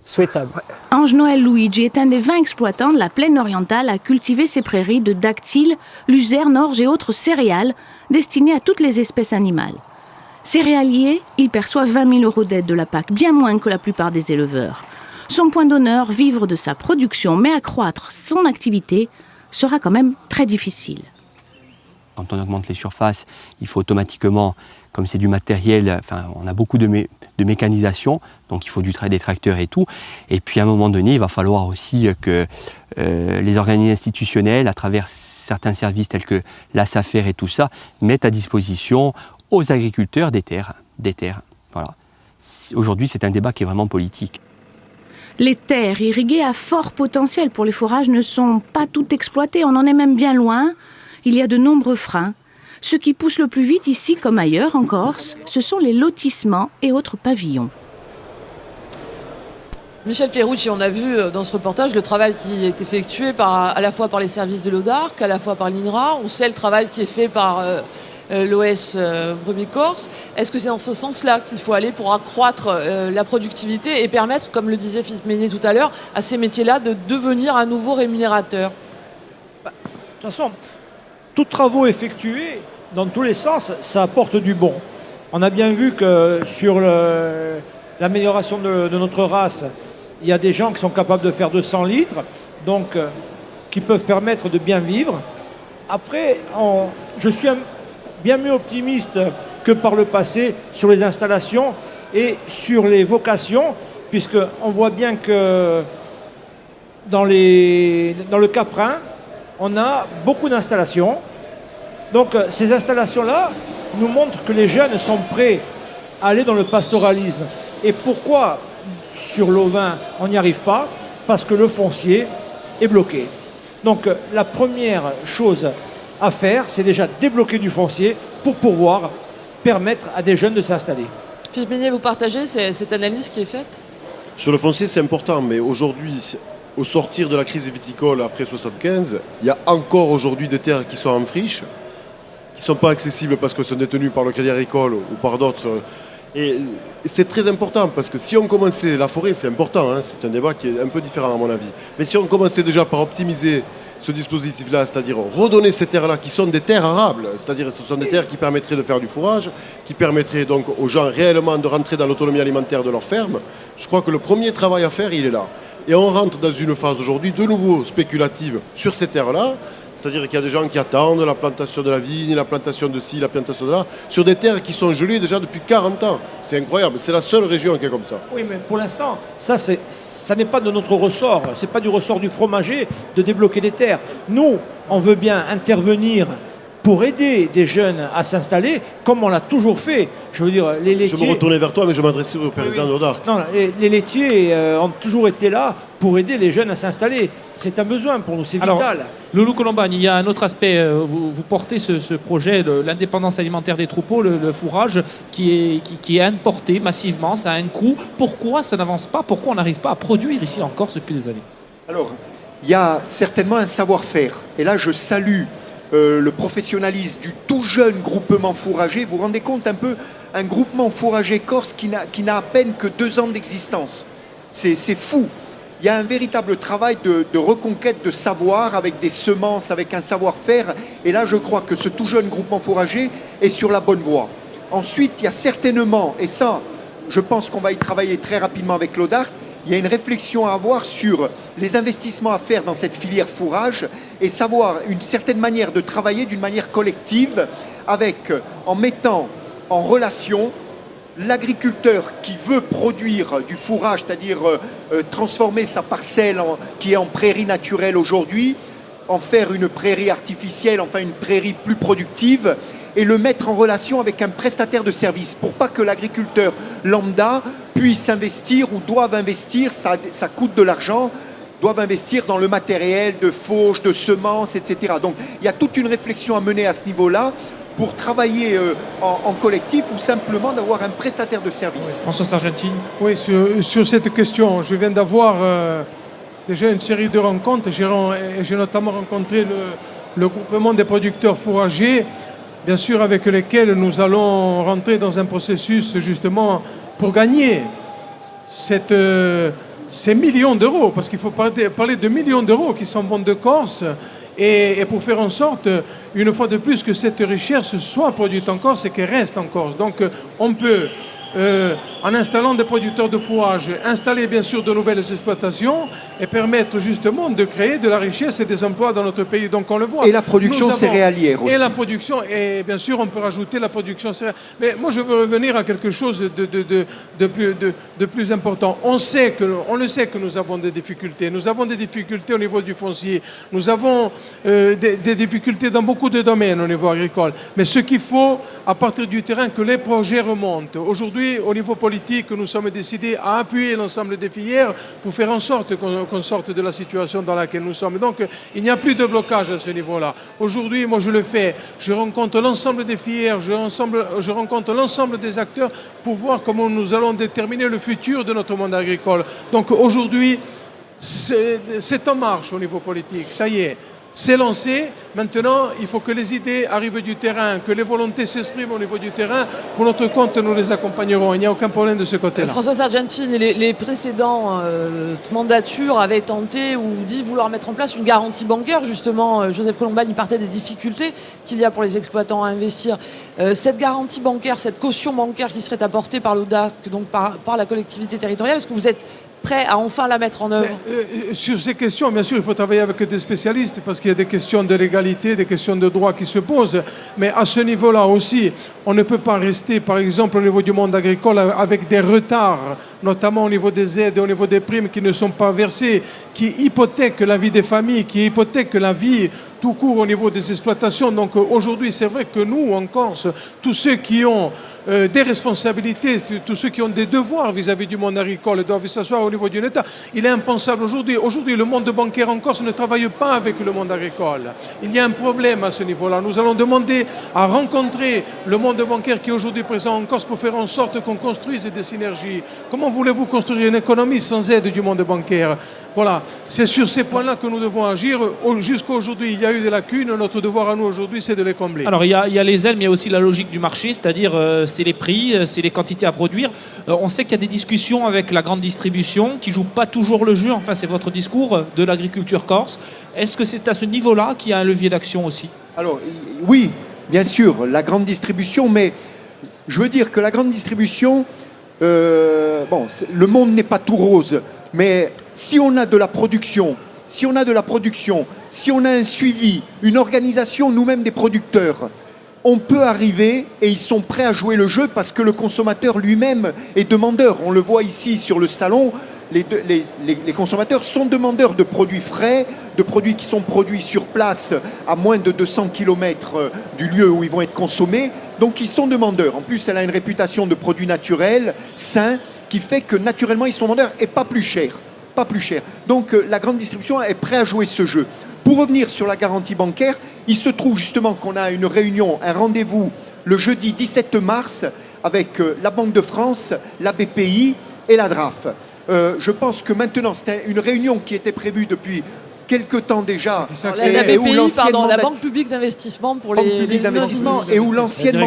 souhaitable. Ange-Noël Luigi est un des 20 exploitants de la plaine orientale à cultiver ces prairies de dactyles, luzerne, orge et autres céréales destinées à toutes les espèces animales. Céréalier, il perçoit 20 000 € d'aide de la PAC, bien moins que la plupart des éleveurs. Son point d'honneur, vivre de sa production, mais accroître son activité, sera quand même très difficile. Quand on augmente les surfaces, il faut automatiquement, comme c'est du matériel, on a beaucoup de mécanisation, donc il faut des tracteurs et tout. Et puis à un moment donné, il va falloir aussi que les organismes institutionnels, à travers certains services tels que la SAFER et tout ça, mettent à disposition aux agriculteurs des terres. Voilà. Aujourd'hui, c'est un débat qui est vraiment politique. Les terres irriguées à fort potentiel pour les fourrages ne sont pas toutes exploitées, on en est même bien loin. Il y a de nombreux freins. Ce qui pousse le plus vite ici comme ailleurs en Corse, ce sont les lotissements et autres pavillons. Michel Pierucci, on a vu dans ce reportage le travail qui est effectué à la fois par les services de l'ODARC, à la fois par l'INRA. On sait le travail qui est fait par l'OS Brebis Corse. Est-ce que c'est dans ce sens-là qu'il faut aller pour accroître la productivité et permettre, comme le disait Philippe Meignet tout à l'heure, à ces métiers-là de devenir à nouveau rémunérateurs ? De toute façon, tous travaux effectués dans tous les sens, ça apporte du bon. On a bien vu que sur l'amélioration de notre race, il y a des gens qui sont capables de faire 200 litres, donc qui peuvent permettre de bien vivre. Après, je suis bien mieux optimiste que par le passé sur les installations et sur les vocations, puisqu'on voit bien que dans le Caprin, on a beaucoup d'installations. Donc ces installations-là nous montrent que les jeunes sont prêts à aller dans le pastoralisme. Et pourquoi sur l'ovin on n'y arrive pas? Parce que le foncier est bloqué. Donc la première chose à faire, c'est déjà débloquer du foncier pour pouvoir permettre à des jeunes de s'installer. Philippe Meignet, vous partagez cette analyse qui est faite? Sur le foncier, c'est important, mais aujourd'hui, au sortir de la crise viticole après 1975, il y a encore aujourd'hui des terres qui sont en friche, qui ne sont pas accessibles parce qu'elles sont détenues par le Crédit Agricole ou par d'autres. Et c'est très important parce que si on commençait la forêt, c'est important, hein, c'est un débat qui est un peu différent à mon avis. Mais si on commençait déjà par optimiser ce dispositif-là, c'est-à-dire redonner ces terres-là qui sont des terres arables, c'est-à-dire ce sont des terres qui permettraient de faire du fourrage, qui permettraient donc aux gens réellement de rentrer dans l'autonomie alimentaire de leur ferme. Je crois que le premier travail à faire, il est là. Et on rentre dans une phase aujourd'hui de nouveau spéculative sur ces terres-là, c'est-à-dire qu'il y a des gens qui attendent la plantation de la vigne, la plantation de ci, la plantation de là, sur des terres qui sont gelées déjà depuis 40 ans. C'est incroyable, c'est la seule région qui est comme ça. Oui, mais pour l'instant, ça n'est pas de notre ressort, c'est pas du ressort du fromager de débloquer des terres. Nous, on veut bien intervenir pour aider des jeunes à s'installer, comme on l'a toujours fait. Je veux dire, les laitiers... Je me retournais vers toi, mais je m'adressais au président d'Audarc. Non, les laitiers ont toujours été là pour aider les jeunes à s'installer. C'est un besoin pour nous, c'est vital. Alors, Loulou Colombagne, il y a un autre aspect. Vous portez ce projet de l'indépendance alimentaire des troupeaux, le fourrage, qui est importé massivement, ça a un coût. Pourquoi ça n'avance pas? Pourquoi on n'arrive pas à produire ici en Corse depuis des années? Alors, il y a certainement un savoir-faire. Et là, je salue le professionnalisme du tout jeune groupement fourrager. Vous vous rendez compte un peu, un groupement fourrager corse qui n'a à peine que 2 ans d'existence. C'est fou. Il y a un véritable travail de reconquête de savoir avec des semences, avec un savoir-faire. Et là, je crois que ce tout jeune groupement fourrager est sur la bonne voie. Ensuite, il y a certainement, et ça, je pense qu'on va y travailler très rapidement avec l'Audarc, il y a une réflexion à avoir sur les investissements à faire dans cette filière fourrage et savoir une certaine manière de travailler d'une manière collective en mettant en relation l'agriculteur qui veut produire du fourrage, c'est-à-dire transformer sa parcelle qui est en prairie naturelle aujourd'hui, en faire une prairie artificielle, enfin une prairie plus productive, et le mettre en relation avec un prestataire de service pour pas que l'agriculteur lambda puisse investir ou doive investir, ça coûte de l'argent, doivent investir dans le matériel de fauche, de semences, etc. Donc il y a toute une réflexion à mener à ce niveau-là pour travailler en collectif ou simplement d'avoir un prestataire de service. Oui. François Sargentini. Oui, sur cette question, je viens d'avoir déjà une série de rencontres. J'ai notamment rencontré le groupement des producteurs fourragers, bien sûr avec lesquels nous allons rentrer dans un processus justement pour gagner ces millions d'euros, parce qu'il faut parler de millions d'euros qui s'en vont de Corse, et pour faire en sorte, une fois de plus, que cette richesse soit produite en Corse et qu'elle reste en Corse. Donc on peut, en installant des producteurs de fourrage, installer bien sûr de nouvelles exploitations et permettre justement de créer de la richesse et des emplois dans notre pays. Donc on le voit. Et la production céréalière aussi. Et la production, et bien sûr on peut rajouter la production céréalière. Mais moi je veux revenir à quelque chose de plus important. On le sait que nous avons des difficultés. Nous avons des difficultés au niveau du foncier. Nous avons des difficultés dans beaucoup de domaines au niveau agricole. Mais ce qu'il faut, à partir du terrain, que les projets remontent. Aujourd'hui, au niveau politique, nous sommes décidés à appuyer l'ensemble des filières pour faire en sorte qu'on sorte de la situation dans laquelle nous sommes. Donc, il n'y a plus de blocage à ce niveau-là. Aujourd'hui, moi, je le fais. Je rencontre l'ensemble des filières, je rencontre l'ensemble des acteurs pour voir comment nous allons déterminer le futur de notre monde agricole. Donc, aujourd'hui, c'est en marche au niveau politique. Ça y est. C'est lancé. Maintenant, il faut que les idées arrivent du terrain, que les volontés s'expriment au niveau du terrain. Pour notre compte, nous les accompagnerons. Il n'y a aucun problème de ce côté-là. François Sargentini, les précédents mandatures avaient tenté ou dit vouloir mettre en place une garantie bancaire. Justement, Joseph Colombagne, il partait des difficultés qu'il y a pour les exploitants à investir. Cette garantie bancaire, cette caution bancaire qui serait apportée par l'Audarc, donc par la collectivité territoriale, est-ce que vous êtes prêt à enfin la mettre en œuvre? Sur ces questions, bien sûr, il faut travailler avec des spécialistes parce qu'il y a des questions de légalité, des questions de droit qui se posent. Mais à ce niveau-là aussi, on ne peut pas rester, par exemple, au niveau du monde agricole avec des retards, notamment au niveau des aides et au niveau des primes qui ne sont pas versées, qui hypothèquent la vie des familles, qui hypothèquent la vie tout court au niveau des exploitations. Donc aujourd'hui, c'est vrai que nous, en Corse, tous ceux qui ont des responsabilités, tous ceux qui ont des devoirs vis-à-vis du monde agricole doivent s'asseoir au niveau d'un État. Il est impensable aujourd'hui. Aujourd'hui, le monde bancaire en Corse ne travaille pas avec le monde agricole. Il y a un problème à ce niveau-là. Nous allons demander à rencontrer le monde bancaire qui est aujourd'hui présent en Corse pour faire en sorte qu'on construise des synergies. Comment voulez-vous construire une économie sans aide du monde bancaire? Voilà, c'est sur ces points-là que nous devons agir. Jusqu'à aujourd'hui, il y a eu des lacunes. Notre devoir à nous aujourd'hui, c'est de les combler. Alors, il y a les aides, mais il y a aussi la logique du marché, c'est-à-dire c'est les prix, c'est les quantités à produire. On sait qu'il y a des discussions avec la grande distribution qui ne joue pas toujours le jeu, enfin c'est votre discours, de l'agriculture corse. Est-ce que c'est à ce niveau-là qu'il y a un levier d'action aussi? Alors oui, bien sûr, la grande distribution, mais je veux dire que la grande distribution, le monde n'est pas tout rose, mais si on a de la production, si on a un suivi, une organisation nous-mêmes des producteurs, on peut arriver et ils sont prêts à jouer le jeu parce que le consommateur lui-même est demandeur. On le voit ici sur le salon, les consommateurs sont demandeurs de produits frais, de produits qui sont produits sur place à moins de 200 km du lieu où ils vont être consommés. Donc ils sont demandeurs. En plus, elle a une réputation de produits naturels, sains, qui fait que naturellement ils sont demandeurs et pas plus cher. Pas plus cher. Donc la grande distribution est prête à jouer ce jeu. Pour revenir sur la garantie bancaire, il se trouve justement qu'on a une réunion, un rendez-vous le jeudi 17 mars avec la Banque de France, la BPI et la DRAF. Je pense que maintenant, c'était une réunion qui était prévue depuis quelque temps déjà. La BPI, la Banque publique d'investissement pour les d'investissement, et où l'ancienne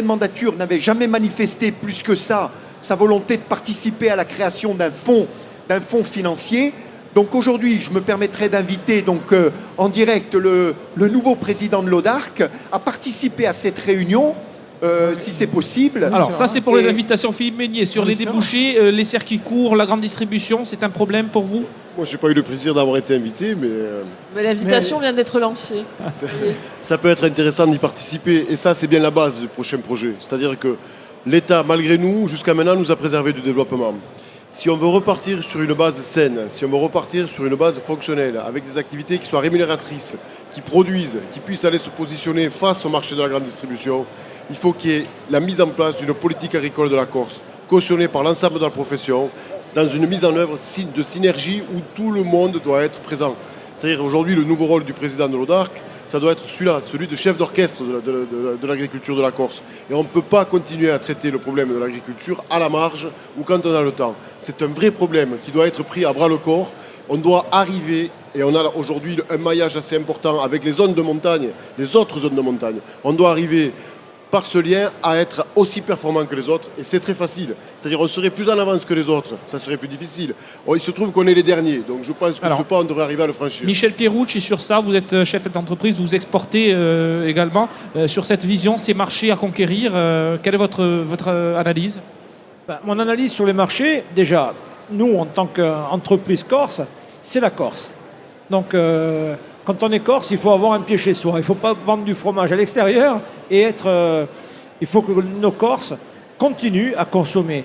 mandature n'avait jamais manifesté plus que ça sa volonté de participer à la création d'un fonds financier. Donc aujourd'hui, je me permettrai d'inviter en direct le nouveau président de l'ODARC à participer à cette réunion, si c'est possible. Alors ça, c'est pour les invitations. Philippe Meignier, sur les débouchés, les circuits courts, la grande distribution, c'est un problème pour vous? Moi, je n'ai pas eu le plaisir d'avoir été invité, mais l'invitation vient d'être lancée. Ça peut être intéressant d'y participer, et ça, c'est bien la base du prochain projet. C'est-à-dire que l'État, malgré nous, jusqu'à maintenant, nous a préservé du développement. Si on veut repartir sur une base saine, si on veut repartir sur une base fonctionnelle, avec des activités qui soient rémunératrices, qui produisent, qui puissent aller se positionner face au marché de la grande distribution, il faut qu'il y ait la mise en place d'une politique agricole de la Corse, cautionnée par l'ensemble de la profession, dans une mise en œuvre de synergie où tout le monde doit être présent. C'est-à-dire aujourd'hui, le nouveau rôle du président de l'ODARC, ça doit être celui-là, celui de chef d'orchestre de l'agriculture de la Corse. Et on ne peut pas continuer à traiter le problème de l'agriculture à la marge ou quand on a le temps. C'est un vrai problème qui doit être pris à bras-le-corps. On doit arriver, et on a aujourd'hui un maillage assez important avec les zones de montagne, les autres zones de montagne. On doit arriver par ce lien à être aussi performant que les autres, et c'est très facile. C'est-à-dire on serait plus en avance que les autres, ça serait plus difficile. Il se trouve qu'on est les derniers, donc je pense que ce pas, on devrait arriver à le franchir. Michel Pierucci, sur ça, vous êtes chef d'entreprise, vous exportez également. Sur cette vision, ces marchés à conquérir, quelle est votre analyse? Mon analyse sur les marchés, déjà, nous, en tant qu'entreprise corse, c'est la Corse. Donc, quand on est corse, il faut avoir un pied chez soi. Il ne faut pas vendre du fromage à l'extérieur et il faut que nos Corses continuent à consommer.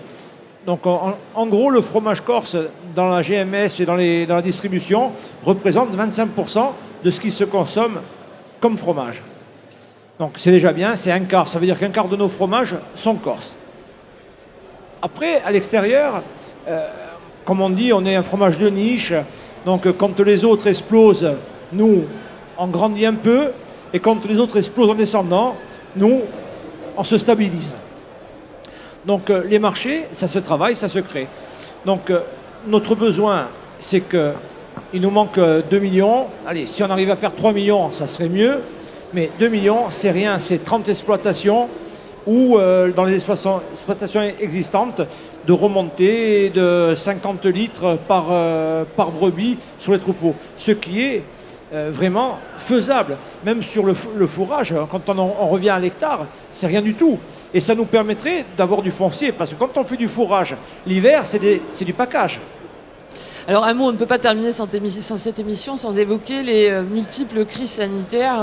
Donc, en gros, le fromage corse dans la GMS et dans la distribution représente 25% de ce qui se consomme comme fromage. Donc, c'est déjà bien, c'est un quart. Ça veut dire qu'un quart de nos fromages sont corses. Après, à l'extérieur, comme on dit, on est un fromage de niche. Donc, quand les autres explosent, nous, on grandit un peu, et quand les autres explosent en descendant, nous, on se stabilise. Donc les marchés, ça se travaille, ça se crée. Donc notre besoin, c'est qu'il nous manque 2 millions. Allez, si on arrive à faire 3 millions, ça serait mieux. Mais 2 millions, c'est rien, c'est 30 exploitations ou dans les exploitations existantes, de remonter de 50 litres par brebis sur les troupeaux. Ce qui est vraiment faisable. Même sur le fourrage, quand on revient à l'hectare, c'est rien du tout. Et ça nous permettrait d'avoir du foncier, parce que quand on fait du fourrage l'hiver, c'est du package. Alors un mot, on ne peut pas terminer sans cette émission sans évoquer les multiples crises sanitaires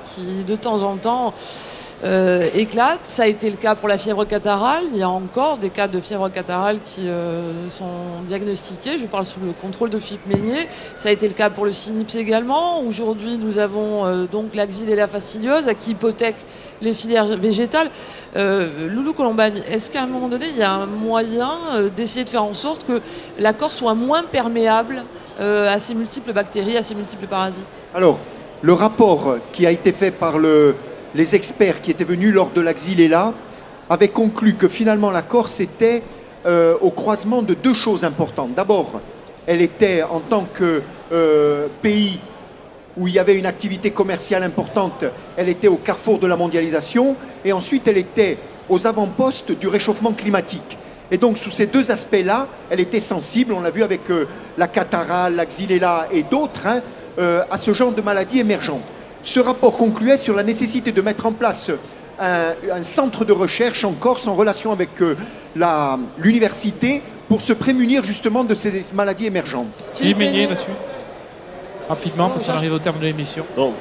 qui de temps en temps éclatent. Ça a été le cas pour la fièvre catarrhale. Il y a encore des cas de fièvre catarrhale qui sont diagnostiqués. Je parle sous le contrôle de Philippe Meignier. Ça a été le cas pour le Cynips également. Aujourd'hui, nous avons donc la Xylella fastidiosa qui hypothèque les filières végétales. Loulou Colombagne, est-ce qu'à un moment donné, il y a un moyen d'essayer de faire en sorte que la Corse soit moins perméable à ces multiples bactéries, à ces multiples parasites? Alors, le rapport qui a été fait par les experts qui étaient venus lors de la Xylella avaient conclu que finalement la Corse était au croisement de deux choses importantes. D'abord, elle était en tant que pays où il y avait une activité commerciale importante, elle était au carrefour de la mondialisation, et ensuite elle était aux avant-postes du réchauffement climatique. Et donc sous ces deux aspects-là, elle était sensible, on l'a vu avec la catarrhale, la xylella et d'autres, à ce genre de maladies émergentes. Ce rapport concluait sur la nécessité de mettre en place un centre de recherche en Corse en relation avec l'université pour se prémunir justement de ces maladies émergentes. Philippe Meignier, monsieur. Rapidement, parce qu'on arrive au terme de l'émission. Non,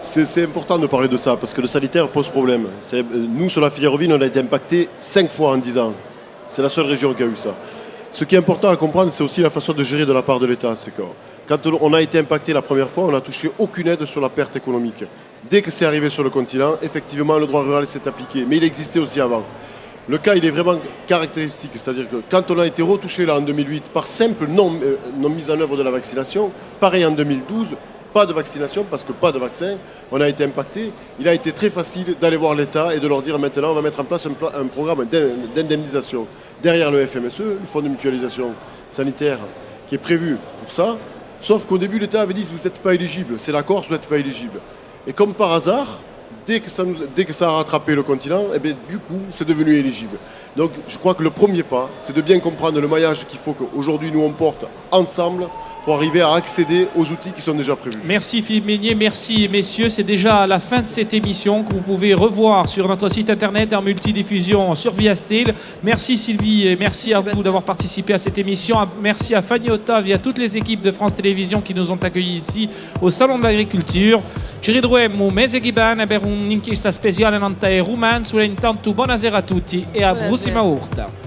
c'est important de parler de ça, parce que le sanitaire pose problème. Nous, sur la filière ovine, on a été impacté 5 fois en 10 ans. C'est la seule région qui a eu ça. Ce qui est important à comprendre, c'est aussi la façon de gérer de la part de l'État. C'est que quand on a été impacté la première fois, on n'a touché aucune aide sur la perte économique. Dès que c'est arrivé sur le continent, effectivement, le droit rural s'est appliqué. Mais il existait aussi avant. Le cas, il est vraiment caractéristique. C'est-à-dire que quand on a été retouché là en 2008 par simple non mise en œuvre de la vaccination, pareil en 2012, pas de vaccination parce que pas de vaccin, on a été impacté. Il a été très facile d'aller voir l'État et de leur dire maintenant on va mettre en place un programme d'indemnisation. Derrière le FMSE, le Fonds de mutualisation sanitaire qui est prévu pour ça. Sauf qu'au début, l'État avait dit vous n'êtes pas éligible. C'est la Corse, vous n'êtes pas éligible. Et comme par hasard, dès que ça a rattrapé le continent, eh bien, du coup, c'est devenu éligible. Donc, je crois que le premier pas, c'est de bien comprendre le maillage qu'il faut qu'aujourd'hui nous on porte ensemble pour arriver à accéder aux outils qui sont déjà prévus. Merci Philippe Meignier, merci messieurs. C'est déjà la fin de cette émission que vous pouvez revoir sur notre site internet en multidiffusion sur Viastel. Merci Sylvie et merci à vous d'avoir participé à cette émission. Merci à Fanny Ottav et à toutes les équipes de France Télévisions qui nous ont accueillis ici au Salon de l'Agriculture. Ci ridroemmo un mese per un'inchiesta speciale in Anta e Ruman. Intanto buonasera a tutti e a prossima volta.